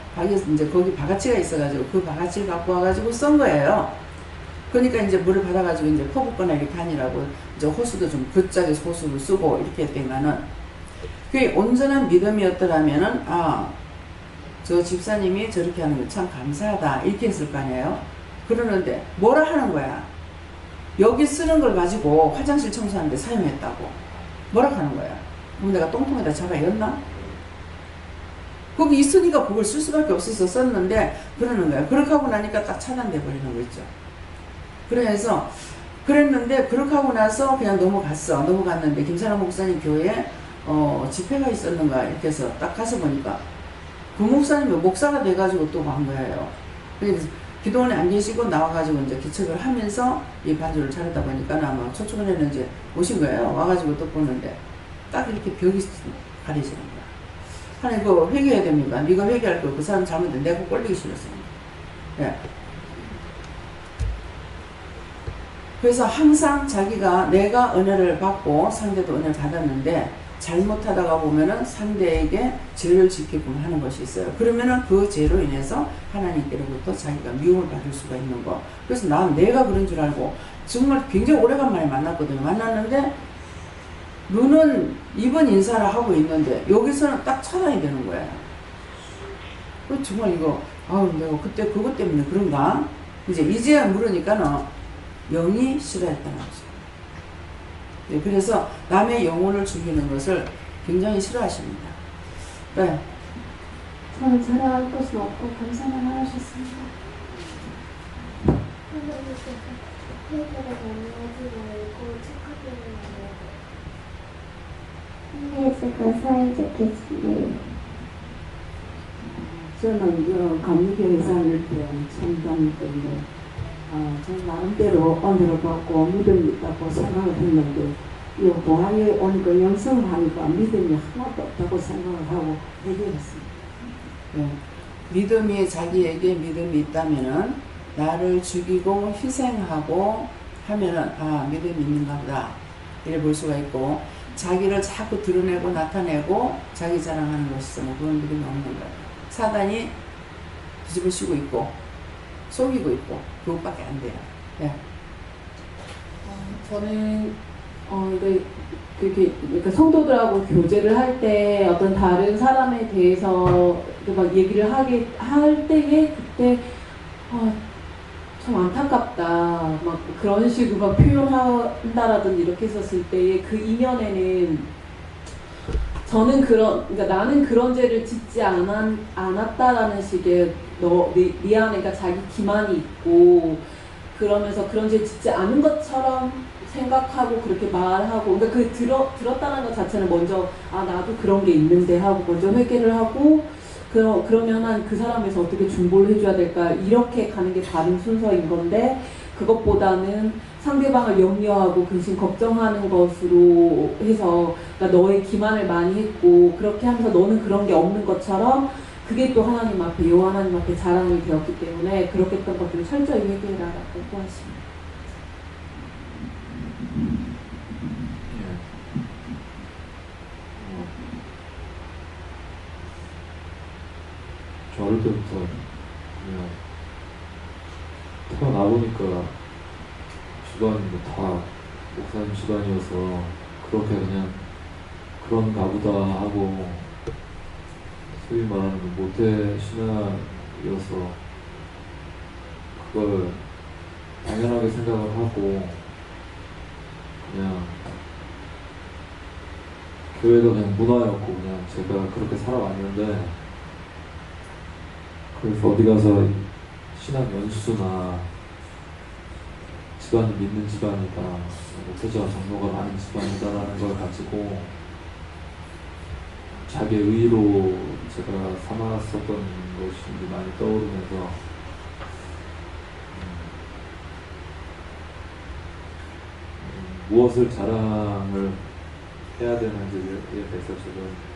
이제 거기 바가지가 있어가지고 그 바가지를 갖고 와가지고 썬 거예요. 그러니까 이제 물을 받아가지고 이제 퍼붓거나 이렇게 하니라고 이제 호수도 좀 그짝에 호수를 쓰고 이렇게 했더니만은 그게 온전한 믿음이었더라면은 저 집사님이 저렇게 하는 거 참 감사하다 이렇게 했을 거 아니에요. 그러는데 뭐라 하는 거야. 여기 쓰는 걸 가지고 화장실 청소하는데 사용했다고 뭐라 하는 거야. 그럼 내가 똥통에다 잡아였나? 거기 있으니까 그걸 쓸 수밖에 없어서 썼는데 그러는 거야. 그렇게 하고 나니까 딱 차단돼 버리는 거 있죠. 그래서 그랬는데 그렇게 하고 나서 그냥 넘어갔는데 김사랑 목사님 교회에 집회가 있었는가 이렇게 해서 딱 가서 보니까 그 목사님이 목사가 돼가지고 또 간 거예요. 그래서 기도원에 안 계시고 나와가지고 이제 기척을 하면서 이 반주를 차리다 보니까 아마 초청은혜는 이제 오신 거예요. 와가지고 또 보는데 딱 이렇게 벽이 가리지는 거야. 하나님 그거 회개해야 됩니까? 네가 회개할 거 그 사람 잘못된 내가 꼴리기 싫었어요. 예. 그래서 항상 자기가 내가 은혜를 받고 상대도 은혜를 받았는데 잘못하다가 보면은 상대에게 죄를 짓게끔 하는 것이 있어요. 그러면은 그 죄로 인해서 하나님께로부터 자기가 미움을 받을 수가 있는 거. 그래서 난 내가 그런 줄 알고 정말 굉장히 오래간만에 만났거든요. 만났는데 눈은 입은 인사를 하고 있는데 여기서는 딱 차단이 되는 거예요. 정말 이거 아우 내가 그때 그것 때문에 그런가? 이제야 물으니까는 영이 싫어했다는 거죠. 네, 그래서 남의 영혼을 죽이는 것을 굉장히 싫어하십니다. 네. 저는 자랑할 것은 없고 감사만 하셨습니다. 하나님께서 회개를 강요하지 말고 축하드립니다. 회개가 사이좋겠습니다. 저는 감리교회 다닐 때 참다닐 때인데 저 나름대로 은혜를 받고 믿음이 있다고 생각을 했는데 이 보아에 온 그 영성을 하니까 믿음이 하나도 없다고 생각을 하고 회개했습니다. 네. 믿음이 자기에게 믿음이 있다면은 나를 죽이고 희생하고 하면은 믿음이 있는가 보다 이래 볼 수가 있고 자기를 자꾸 드러내고 나타내고 자기 자랑하는 것이 있으면 그건 믿음이 없는 거예요. 사단이 뒤집어쓰고 있고 속이고 있고 그것밖에 안 돼요. 네. 저는 그러니까 성도들하고 교제를 할 때 어떤 다른 사람에 대해서 막 얘기를 할 때에 그때 참 안타깝다 막 그런 식으로 막 표현한다라든지 이렇게 했었을 때에 그 이면에는 저는 그러니까 나는 그런 죄를 짓지 않았다라는 식의 네 안에 그러니까 자기 기만이 있고 그러면서 그런 죄 짓지 않은 것처럼 생각하고 그렇게 말하고 그러니까 그 들었다는 것 자체는 먼저 나도 그런 게 있는데 하고 먼저 회개를 하고 그러면 그 사람에서 어떻게 중보를 해줘야 될까 이렇게 가는 게 바른 순서인 건데 그것보다는 상대방을 염려하고 근심 걱정하는 것으로 해서 그러니까 너의 기만을 많이 했고 그렇게 하면서 너는 그런 게 없는 것처럼 그게 또 하나님 앞에 여호와 하나님 앞에 자랑이 되었기 때문에 그렇게 했던 것들을 철저히 회개해라라고 또 하십니다. 저 어릴 때부터 그냥 태어나 보니까 집안이 다 목사님 집안이어서 그렇게 그냥 그런가 보다 하고 소위 말하는 모태 신앙이어서 그걸 당연하게 생각을 하고 그냥 교회가 그냥 문화였고 그냥 제가 그렇게 살아왔는데 그래서 어디 가서 신앙 연수나 집안이 믿는 집안이다, 목회자와 장로가 많은 집안이다라는 걸 가지고 자기의 의로 제가 삼았었던 것이 많이 떠오르면서 무엇을 자랑을 해야 되는지에 대해서 지금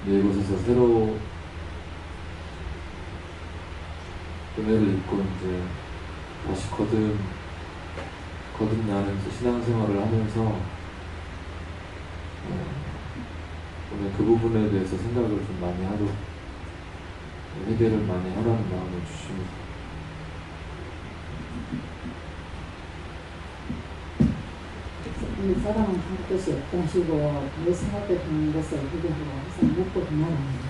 이곳에서 새로 은혜를 입고 이제 다시 거듭나는 신앙생활을 하면서 오늘 그 부분에 대해서 생각을 좀 많이 하고 회개를 많이 하라는 마음을 주십니다. 사람은 한 것이 없다 하시고 내 생각되는 것을 회개하고 항상 묵고 그만합니다.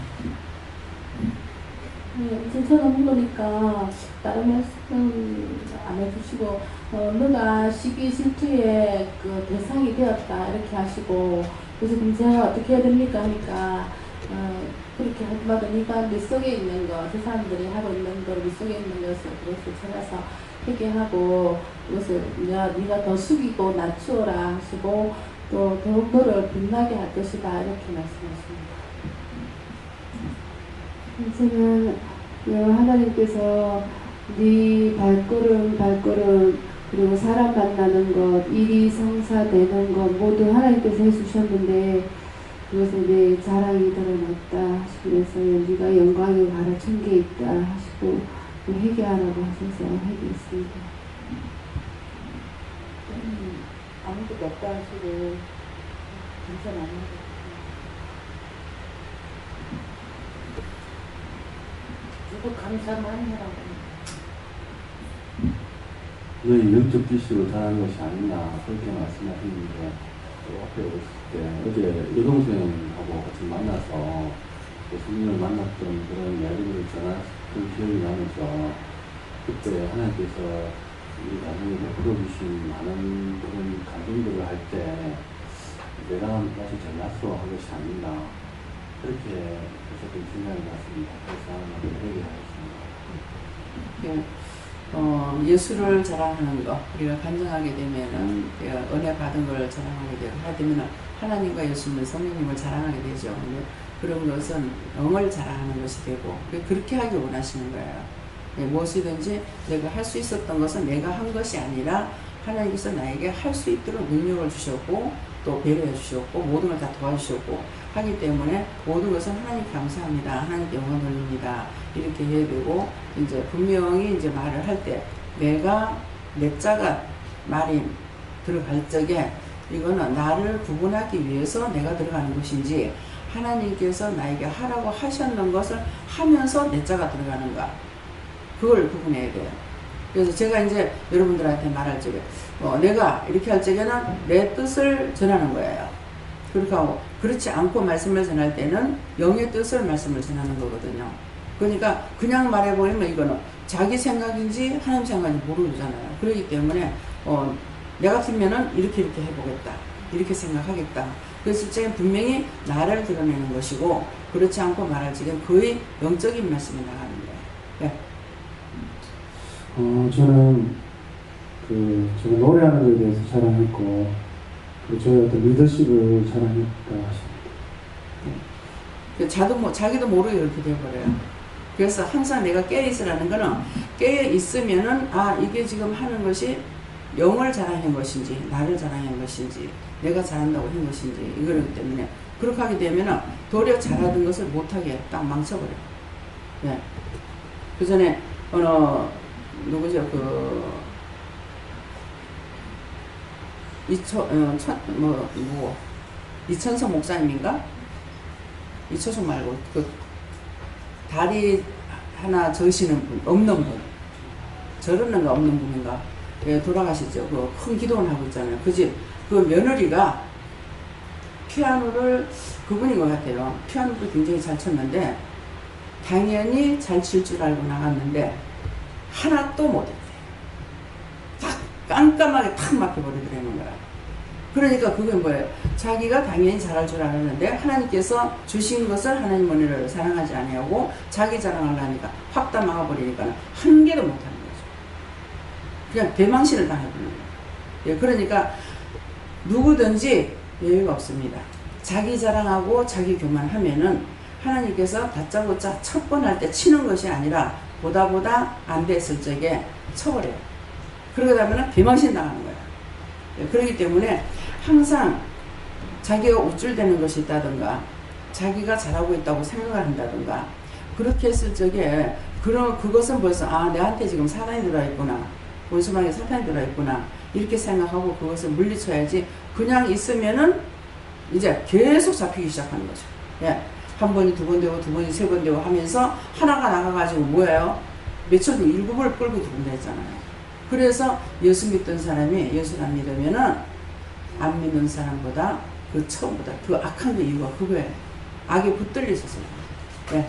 네, 저는 물으니까 다른 말씀 안 해주시고 너가 시기 질투의 그 대상이 되었다 이렇게 하시고 그래서 그럼 제가 어떻게 해야 됩니까 하니까 그렇게 할 때마다 네가 네 속에 있는 거, 그 사람들이 하고 있는 거, 네 속에 있는 것을 그것을 찾아서 회개하고 그것을 네가 더 숙이고 낮추어라 하시고 또 더욱 너를 빛나게 할 것이다 이렇게 말씀하십니다. 저는 하나님께서 네 발걸음 그리고 사람 만나는 것, 일이 성사되는 것 모두 하나님께서 해주셨는데 그것에 내 자랑이 드러났다 하시면서 네가 영광에 가라 천국에 있다 하시고 회개하라고 하셔서 회개했습니다. 아무것도 없다 하시고 감사 많이 하고 누구 감사 많이 하라고 너희 영적 지식으로 전하는 것이 아니냐 그렇게 말씀하셨는데 또 앞에 오셨을 때 어제 여동생하고 같이 만나서 예수님을 만났던 그런 이야기들을 전했던 기억이 나면서 그때 하나님께서 우리 가정에 베풀어주신 많은 그런 감정들을 할 때 내가 다시 잘났어 한 것이 아닌가 그렇게 했었던 생각이 났습니다. 그래서 하나님께 회개하였습니다. 예수를 자랑하는 거 우리가 간증하게 되면은 은혜 받은 걸 자랑하게 되면 하나님과 예수님 성령님을 자랑하게 되죠. 근데 그런 것은 영을 자랑하는 것이 되고 그렇게 하기 원하시는 거예요. 무엇이든지 내가 할 수 있었던 것은 내가 한 것이 아니라 하나님께서 나에게 할 수 있도록 능력을 주셨고 또 배려해 주셨고 모든 걸 다 도와주셨고 하기 때문에 모든 것은 하나님 감사합니다. 하나님께 영광 돌립니다. 이렇게 해야 되고 이제 분명히 이제 말을 할 때 내가 내 자가 말이 들어갈 적에 이거는 나를 구분하기 위해서 내가 들어가는 것인지 하나님께서 나에게 하라고 하셨는 것을 하면서 내 자가 들어가는가 그걸 구분해야 돼요. 그래서 제가 이제 여러분들한테 말할 적에 내가 이렇게 할 적에는 내 뜻을 전하는 거예요. 그렇게 하고 그렇지 않고 말씀을 전할 때는 영의 뜻을 말씀을 전하는 거거든요. 그러니까 그냥 말해버리면 이거는 자기 생각인지 하나님 생각인지 모르잖아요. 그렇기 때문에 내 같으면은 이렇게 해보겠다. 이렇게 생각하겠다. 그랬을 적에 분명히 나를 드러내는 것이고 그렇지 않고 말할 적엔 거의 영적인 말씀이 나가는 거예요. 네. 저는 제가 노래하는 것에 대해서 자랑했고 저의 어떤 리더십을 자랑했다 하십니다. 자기도 모르게 그렇게 돼버려요. 그래서 항상 내가 깨어있으라는 거는 깨어있으면은 이게 지금 하는 것이 영을 자랑한 것인지 나를 자랑한 것인지 내가 잘한다고 한 것인지 이거기 때문에 그렇게 하게 되면은 도리어 잘하던 것을 못하게 딱 망쳐버려요. 네. 그 전에 누구죠? 이천석 목사님인가? 이천석 말고 다리 하나 저시는 분, 없는 분, 저러는 거 없는 분인가? 예, 돌아가시죠. 큰 기도원 하고 있잖아요. 그 며느리가 피아노를 그분인 것 같아요. 피아노도 굉장히 잘 쳤는데 당연히 잘 칠 줄 알고 나갔는데 하나도 못했대요. 딱 깜깜하게 탁 막혀버리더라는 거야. 그러니까 그게 뭐예요? 자기가 당연히 잘할 줄 알았는데 하나님께서 주신 것을 하나님 은혜를 사랑하지 아니하고 자기 자랑을 하니까 확 다 막아버리니까 한 개도 못하는 거죠. 그냥 대망신을 당해버리는 거예요. 예, 그러니까 누구든지 여유가 없습니다. 자기 자랑하고 자기 교만하면은 하나님께서 다짜고짜 첫 번 할 때 치는 것이 아니라 보다 안 됐을 적에 쳐버려요. 그러다 보면 대망신 당하는 거예요. 예, 그렇기 때문에 항상 자기가 우쭐대는 것이 있다든가 자기가 잘하고 있다고 생각을 한다든가 그렇게 했을 적에 그것은 벌써 내한테 지금 사탄이 들어있구나 원수방에 사탄이 들어있구나 이렇게 생각하고 그것을 물리쳐야지 그냥 있으면은 이제 계속 잡히기 시작하는 거죠. 예. 한 번이 두 번 되고 두 번이 세 번 되고 하면서 하나가 나가가지고 뭐예요? 며칠 뒤 일곱을 끌고 들어온다 했잖아요. 그래서 예수 믿던 사람이 예수를 안 믿으면은 안 믿는 사람보다 처음보다 더 악한 이유가 그거예요. 악에 붙들려 있어서. 네.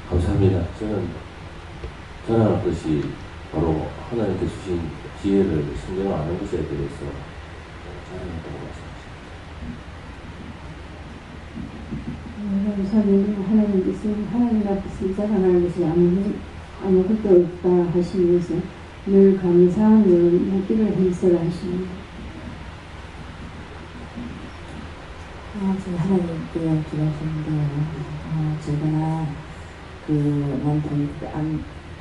감사합니다. 저는 전할 것이 바로 하나님께 주신 지혜를 성경을 아는 것에 대해서 자랑했다고 말씀하셨습니다. 하나님께서 하나님 앞에서 자랑하는 것이 아무것도 없다 하시면서 늘 감사하며 묻기를 행사를 하십니다. 제가 하나님께 기도했습니다. 제가 그 남편이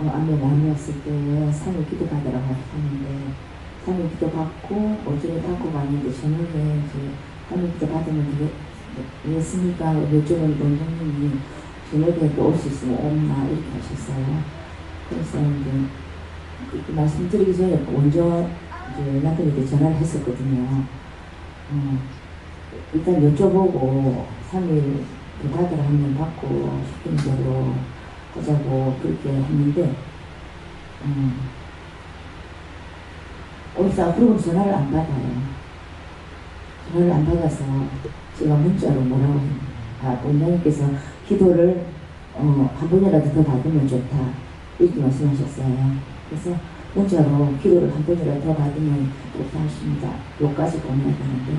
암에 남이었을 때 3일 기도받으라고 하는데 3일 기도 받고 어제를 받고 갔는데 저녁에 이제 3일 기도 받으면 되겠습니까? 요즘은 원장님이 저녁에 또 올 수 있으면 없나 이렇게 하셨어요. 그래서 이제 그 말씀드리기 전에 먼저 이제 남편에게 전화를 했었거든요. 일단 여쭤보고 3일 기도받으라 하면 받고 싶은 대로 하자고 그렇게 했는데 오늘사 그러고 전화를 안 받아요. 전화를 안 받아서 제가 문자로 뭐라고 원장님께서 기도를 한 번이라도 더 받으면 좋다 이렇게 말씀하셨어요. 그래서 문자로 기도를 한 번이라도 더 받으면 좋다 하십니다. 요까지 보내야 되는데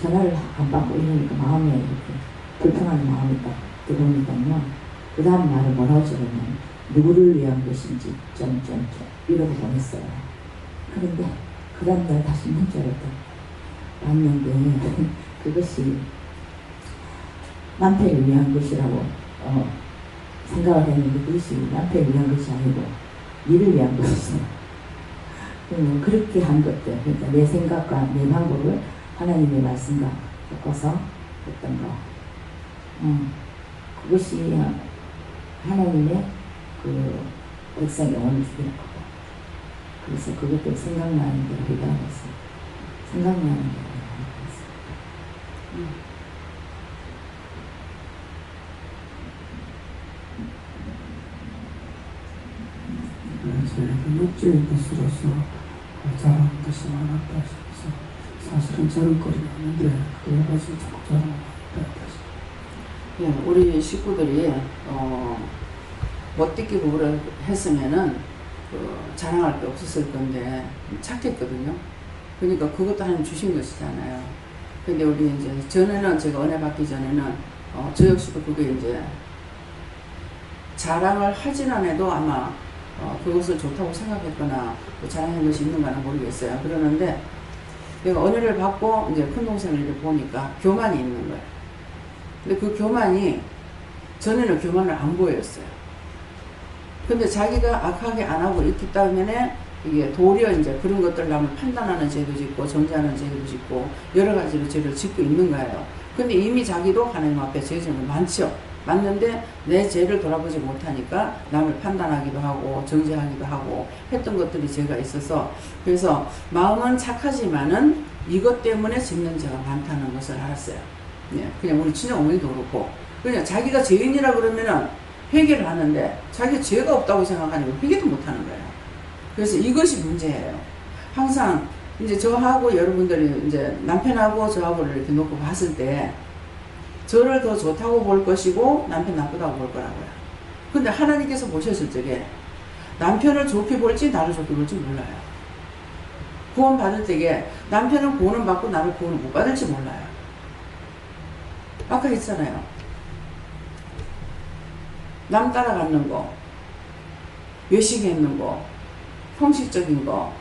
전화를 안 받고 이러니까 마음에 이렇게 불편한 마음이 딱 들어오니까요. 그 다음 말을 뭐라고 적었냐면 누구를 위한 것인지 점점점 이러고 보냈어요. 그런데 그 다음 날 다시 문자를 또 왔는데 그것이 남편을 위한 것이라고 생각을 했는데 그것이 남편을 위한 것이 아니고 니를 위한 것이죠. 그렇게 한 것들, 그러니까 내 생각과 내 방법을 하나님의 말씀과 섞어서 했던 거. 그것이 하나님의 그 백성 영혼을 죽이는 거고. 그래서 그것도 생각나는 대로 회개하고 있어요. 생각나는 대로 회개하고 있어요. 저희가 육적인 것으로서 자랑하는 것이 많았다 싶어서 사실은 저런거리가 아닌데 그걸 가지고 자꾸 자랑하고 있다. 예, 우리 식구들이 못 뛰기고 그래 했으면은 자랑할 게 없었을 건데 착했거든요. 그러니까 그것도 하나님 주신 것이잖아요. 근데 우리 이제 전에는 제가 은혜 받기 전에는 저 역시도 그게 이제 자랑을 하진 않아도 아마 그것을 좋다고 생각했거나 자랑한 것이 있는가는 모르겠어요. 그러는데 내가 은혜를 받고 이제 큰 동생을 이렇게 보니까 교만이 있는 거예요. 근데 그 교만이 전에는 교만을 안 보였어요. 근데 자기가 악하게 안 하고 있기 때문에 이게 도리어 이제 그런 것들 남을 판단하는 죄도 짓고 정죄하는 죄도 짓고 여러 가지로 죄를 짓고 있는 거예요. 근데 이미 자기도 하나님 앞에 죄점이 많죠. 맞는데 내 죄를 돌아보지 못하니까 남을 판단하기도 하고 정죄하기도 하고 했던 것들이 죄가 있어서 그래서 마음은 착하지만은 이것 때문에 짓는 죄가 많다는 것을 알았어요. 네, 그냥 우리 친정 어머니도 그렇고 그냥 자기가 죄인이라 그러면은 회개를 하는데 자기가 죄가 없다고 생각하니까 회개도 못하는 거예요. 그래서 이것이 문제예요. 항상 이제 저하고 여러분들이 이제 남편하고 저하고를 이렇게 놓고 봤을 때 저를 더 좋다고 볼 것이고 남편 나쁘다고 볼 거라고요. 근데 하나님께서 보셨을 적에 남편을 좋게 볼지 나를 좋게 볼지 몰라요. 구원 받을 때에 남편은 구원을 받고 나를 구원을 못 받을지 몰라요. 아까 했잖아요. 남 따라가는 거, 외식했는 거, 형식적인 거,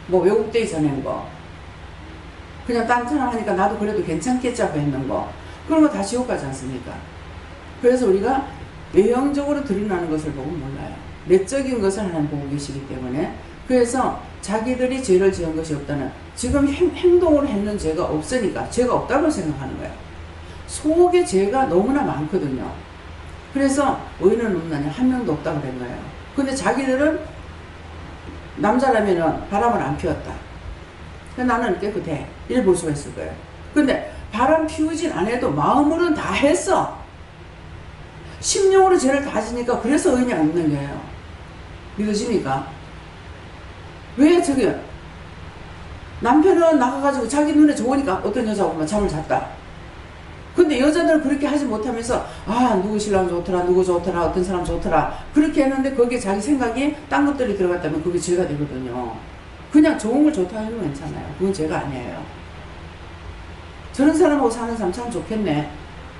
뭐 외국대에 전한 거, 그냥 딴 사람 하니까 나도 그래도 괜찮겠지 하고 했는 거, 그런 거 다 지옥 가지 않습니까? 그래서 우리가 외형적으로 드러나는 것을 보고 몰라요. 내적인 것을 하나님 보고 계시기 때문에. 그래서 자기들이 죄를 지은 것이 없다는, 지금 행동으로 했는 죄가 없으니까 죄가 없다고 생각하는 거예요. 속에 죄가 너무나 많거든요. 그래서 의인은 없나니 한 명도 없다고 그런 거예요. 근데 자기들은 남자라면은 바람을 안 피웠다. 나는 깨끗해. 이래 볼 수가 있을 거예요. 근데 바람 피우진 않아도 마음으로는 다 했어. 심령으로 죄를 다 지니까 그래서 의인이 없는 거예요. 믿으십니까? 왜 저기 남편은 나가가지고 자기 눈에 좋으니까 어떤 여자하고만 잠을 잤다. 근데 여자들은 그렇게 하지 못하면서 누구 신랑 좋더라, 누구 좋더라, 어떤 사람 좋더라 그렇게 했는데 거기에 자기 생각이 딴 것들이 들어갔다면 그게 죄가 되거든요. 그냥 좋은 걸 좋다 해도 괜찮아요. 그건 죄가 아니에요. 저런 사람하고 사는 사람 참 좋겠네.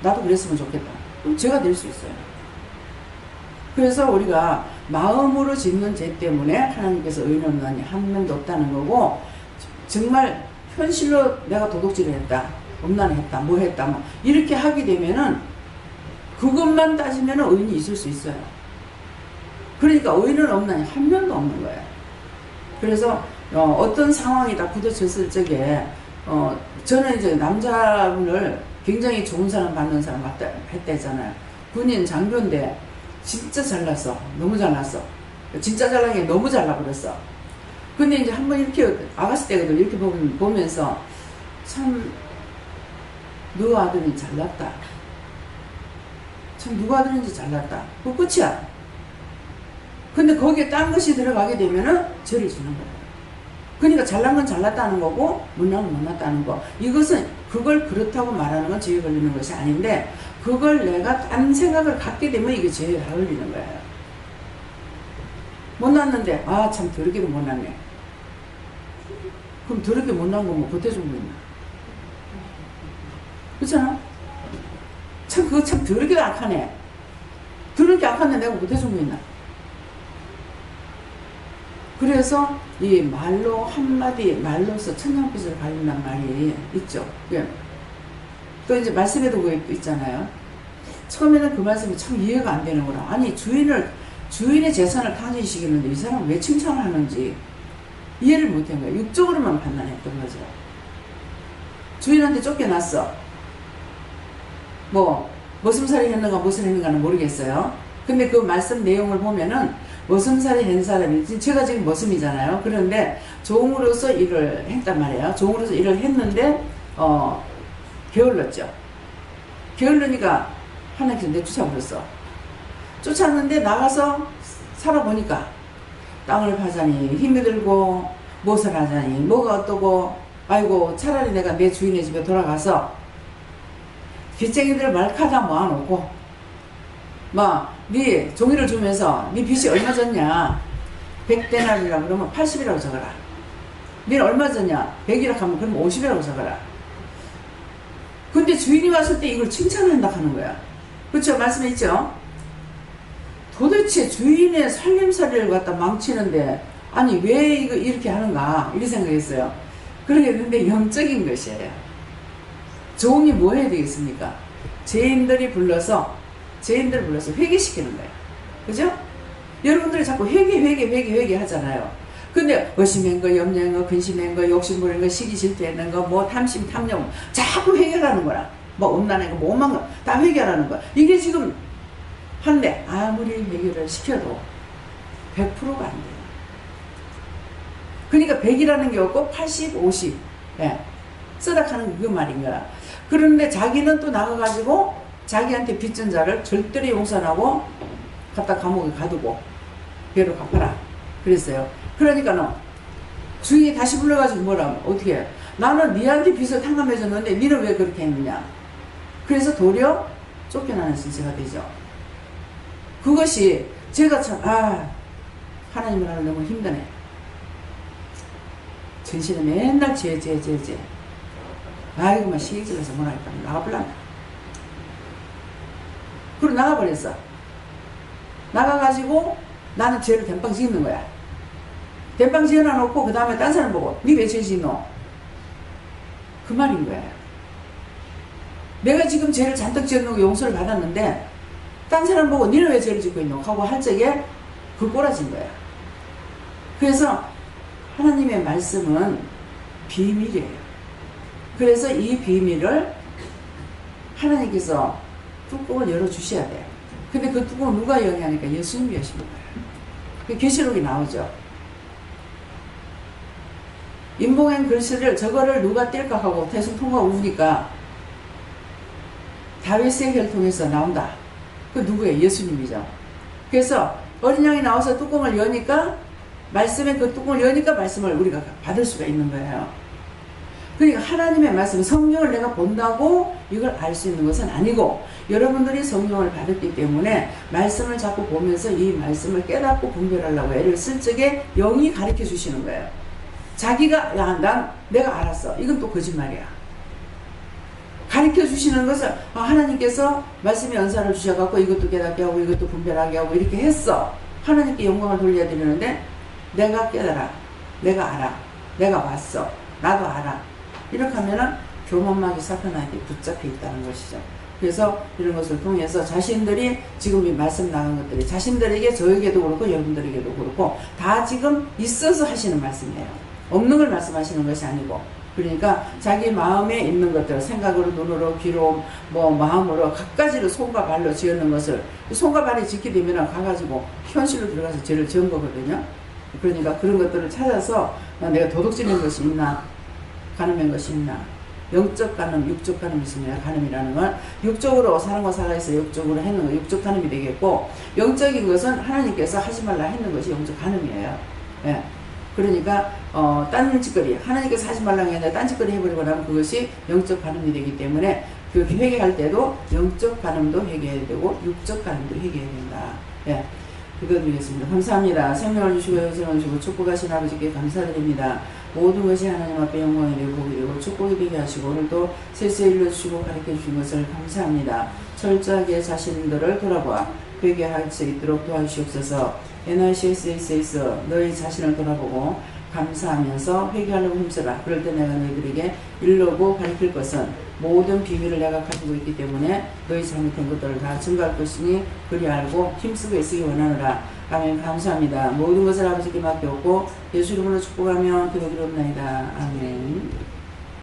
나도 그랬으면 좋겠다. 그럼 죄가 될 수 있어요. 그래서 우리가 마음으로 짓는 죄 때문에 하나님께서 의인은 한 명도 없다는 거고, 정말 현실로 내가 도둑질을 했다, 음란을 했다, 뭐 했다, 뭐 이렇게 하게 되면은 그것만 따지면 의인이 있을 수 있어요. 그러니까 의인은 없나니 한 명도 없는 거예요. 그래서 어떤 상황이 다 부딪혔을 적에 저는 이제 남자분을 굉장히 좋은 사람 받는 사람 맞다 했다잖아요. 군인 장교인데 진짜 잘났어. 너무 잘났어. 진짜 잘난 게 너무 잘나버렸어. 근데 이제 한번 이렇게 아가씨 때거든. 이렇게 보면서 참 너 아들이 잘났다. 참 누가 아들인지 잘났다. 그 끝이야. 근데 거기에 딴 것이 들어가게 되면은 죄를 주는 거예요. 그러니까 잘난 건 잘났다는 거고 못난 건 못났다는 거. 이것은 그걸 그렇다고 말하는 건 죄에 걸리는 것이 아닌데 그걸 내가 딴 생각을 갖게 되면 이게 죄에 걸리는 거예요. 못났는데 아 참 더럽게도 못났네. 그럼 더럽게 못난 거 뭐 보태준 거 있나? 그렇잖아? 참 그거 참 더럽게도 악하네. 더럽게 악한데 내가 보태준 거 있나? 그래서 이 말로 한마디 말로서 천냥빚을 갚는단 말이 있죠. 또 이제 말씀에도 그게 있잖아요. 처음에는 그 말씀이 참 이해가 안 되는 거라. 아니 주인의 재산을 탕진시키는데 이 사람 왜 칭찬을 하는지 이해를 못한 거예요. 육적으로만 판단했던 거죠. 주인한테 쫓겨났어. 뭐 머슴살이 했는가 무엇을 했는가는 모르겠어요. 근데 그 말씀 내용을 보면은 머슴살이 한 사람이 제가 지금 머슴이잖아요. 그런데 종으로서 일을 했단 말이에요. 종으로서 일을 했는데 게을렀죠. 게을르니까 하나님께서 내쫓아버렸어. 쫓았는데 나가서 살아보니까 땅을 파자니 힘이 들고 무엇을 하자니 뭐가 어떠고 아이고 차라리 내가 내 주인의 집에 돌아가서 빚쟁이들 말카다 모아놓고 네 종이를 주면서 네 빚이 얼마 졌냐 100데나리라고 그러면 80이라고 적어라. 니는 얼마 졌냐 100이라고 하면 그럼 50이라고 적어라. 근데 주인이 왔을 때 이걸 칭찬한다 하는 거야. 그렇죠? 말씀에 있죠? 도대체 주인의 살림살이를 갖다 망치는데 아니 왜 이거 이렇게 하는가 이렇게 생각했어요. 그러겠는데 영적인 것이에요. 종이 뭐 해야 되겠습니까? 죄인들을 불러서 회개시키는 거예요. 그죠? 여러분들이 자꾸 회개 하잖아요. 근데 의심한 거, 염려한 거, 근심한 거, 욕심부린 거, 시기 질투했는 거, 뭐 탐심, 탐욕 자꾸 회개하는 거라. 뭐 음란한 거, 뭐 오만 거 다 회개하는 거야. 이게 지금 한데 아무리 회개를 시켜도 100%가 안 돼요. 그러니까 100이라는 게 없고 80, 50 쓰닥하는 그 말인 거야. 그런데 자기는 또 나가가지고 자기한테 빚진 자를 절대로 용서 안 하고 갖다 감옥에 가두고 배로 갚아라 그랬어요. 그러니까는 주인이 다시 불러가지고 뭐라 어떻게 해? 나는 니한테 빚을 탕감해줬는데 니는 왜 그렇게 했느냐. 그래서 도리어 쫓겨나는 신세가 되죠. 그것이 제가 참 하나님을 하는 너무 힘드네. 전신에 맨날 죄 아이고 막 시기질러서 뭐랄까 나가버렸나. 그리고 나가버렸어. 나가가지고 나는 죄를 댐빵 짓는 거야. 댐빵 지어놔놓고 그 다음에 딴 사람 보고 니 왜 죄 짓노? 그 말인 거야. 내가 지금 죄를 잔뜩 지어놓고 용서를 받았는데 딴 사람 보고 니는 왜 죄를 짓고 있노? 하고 할 적에 그 꼬라진 거야. 그래서 하나님의 말씀은 비밀이에요. 그래서 이 비밀을 하나님께서 뚜껑을 열어주셔야 돼요. 근데 그 뚜껑을 누가 여냐니까 예수님이 여시는 거예요. 계시록이 나오죠. 인봉행 글씨를 저거를 누가 뗄까 하고 대성통과 우니까 다윗의 혈통에서 나온다. 그 누구예요? 예수님이죠. 그래서 어린 양이 나와서 뚜껑을 여니까 말씀에 그 뚜껑을 여니까 말씀을 우리가 받을 수가 있는 거예요. 그러니까 하나님의 말씀, 성경을 내가 본다고 이걸 알 수 있는 것은 아니고 여러분들이 성경을 받았기 때문에 말씀을 자꾸 보면서 이 말씀을 깨닫고 분별하려고 애를 쓸 적에 영이 가르쳐 주시는 거예요. 자기가 내가 알았어. 이건 또 거짓말이야. 가르쳐 주시는 것을 하나님께서 말씀의 은사를 주셔갖고 이것도 깨닫게 하고 이것도 분별하게 하고 이렇게 했어. 하나님께 영광을 돌려야 되는데 내가 깨달아. 내가 알아. 내가 봤어. 나도 알아. 이렇게 하면은 교만마귀 사탄에게 붙잡혀 있다는 것이죠. 그래서 이런 것을 통해서 자신들이 지금 이 말씀 나간 것들이 자신들에게 저에게도 그렇고 여러분들에게도 그렇고 다 지금 있어서 하시는 말씀이에요. 없는 걸 말씀하시는 것이 아니고, 그러니까 자기 마음에 있는 것들, 생각으로, 눈으로, 귀로, 뭐 마음으로 갖가지를 손과 발로 지었는 것을 손과 발이 짓게 되면 가가지고 현실로 들어가서 죄를 지은 거거든요. 그러니까 그런 것들을 찾아서 내가 도둑질한 것이 있나, 간음한 것이 있나, 영적 간음, 육적 간음이 있습니다. 간음이라는 건 육적으로 사람과 살아있어 육적으로 했는 거 육적 간음이 되겠고, 영적인 것은 하나님께서 하지 말라 했는 것이 영적 간음이에요. 예. 그러니까 딴짓거리, 하나님께서 하지 말라고 했는데 딴짓거리 해버리고 나면 그것이 영적 간음이 되기 때문에 그 회개할 때도 영적 간음도 회개해야 되고 육적 간음도 회개해야 된다. 예. 그거 드리겠습니다. 감사합니다. 생명을 주시고 영생을 주시고 축복하신 아버지께 감사드립니다. 모든 것이 하나님 앞에 영광이 되고 복이 되고 축복이 되게 하시고 오늘도 세세 일러주시고 가르쳐 주신 것을 감사합니다. 철저하게 자신들을 돌아보아 회개할 수 있도록 도와주시옵소서. NICS에서 너희 자신을 돌아보고 감사하면서 회개하려고 힘써라. 그럴 때 내가 너희들에게 일러고 가르칠 것은 모든 비밀을 내가 가지고 있기 때문에 너희 잘못한 것들을 다 증거할 것이니 그리 알고 힘쓰고 애쓰기 원하노라. 아멘. 감사합니다. 모든 것을 아버지께 맡겼고 예수 이름으로 축복하며 기도드립니다. 아멘.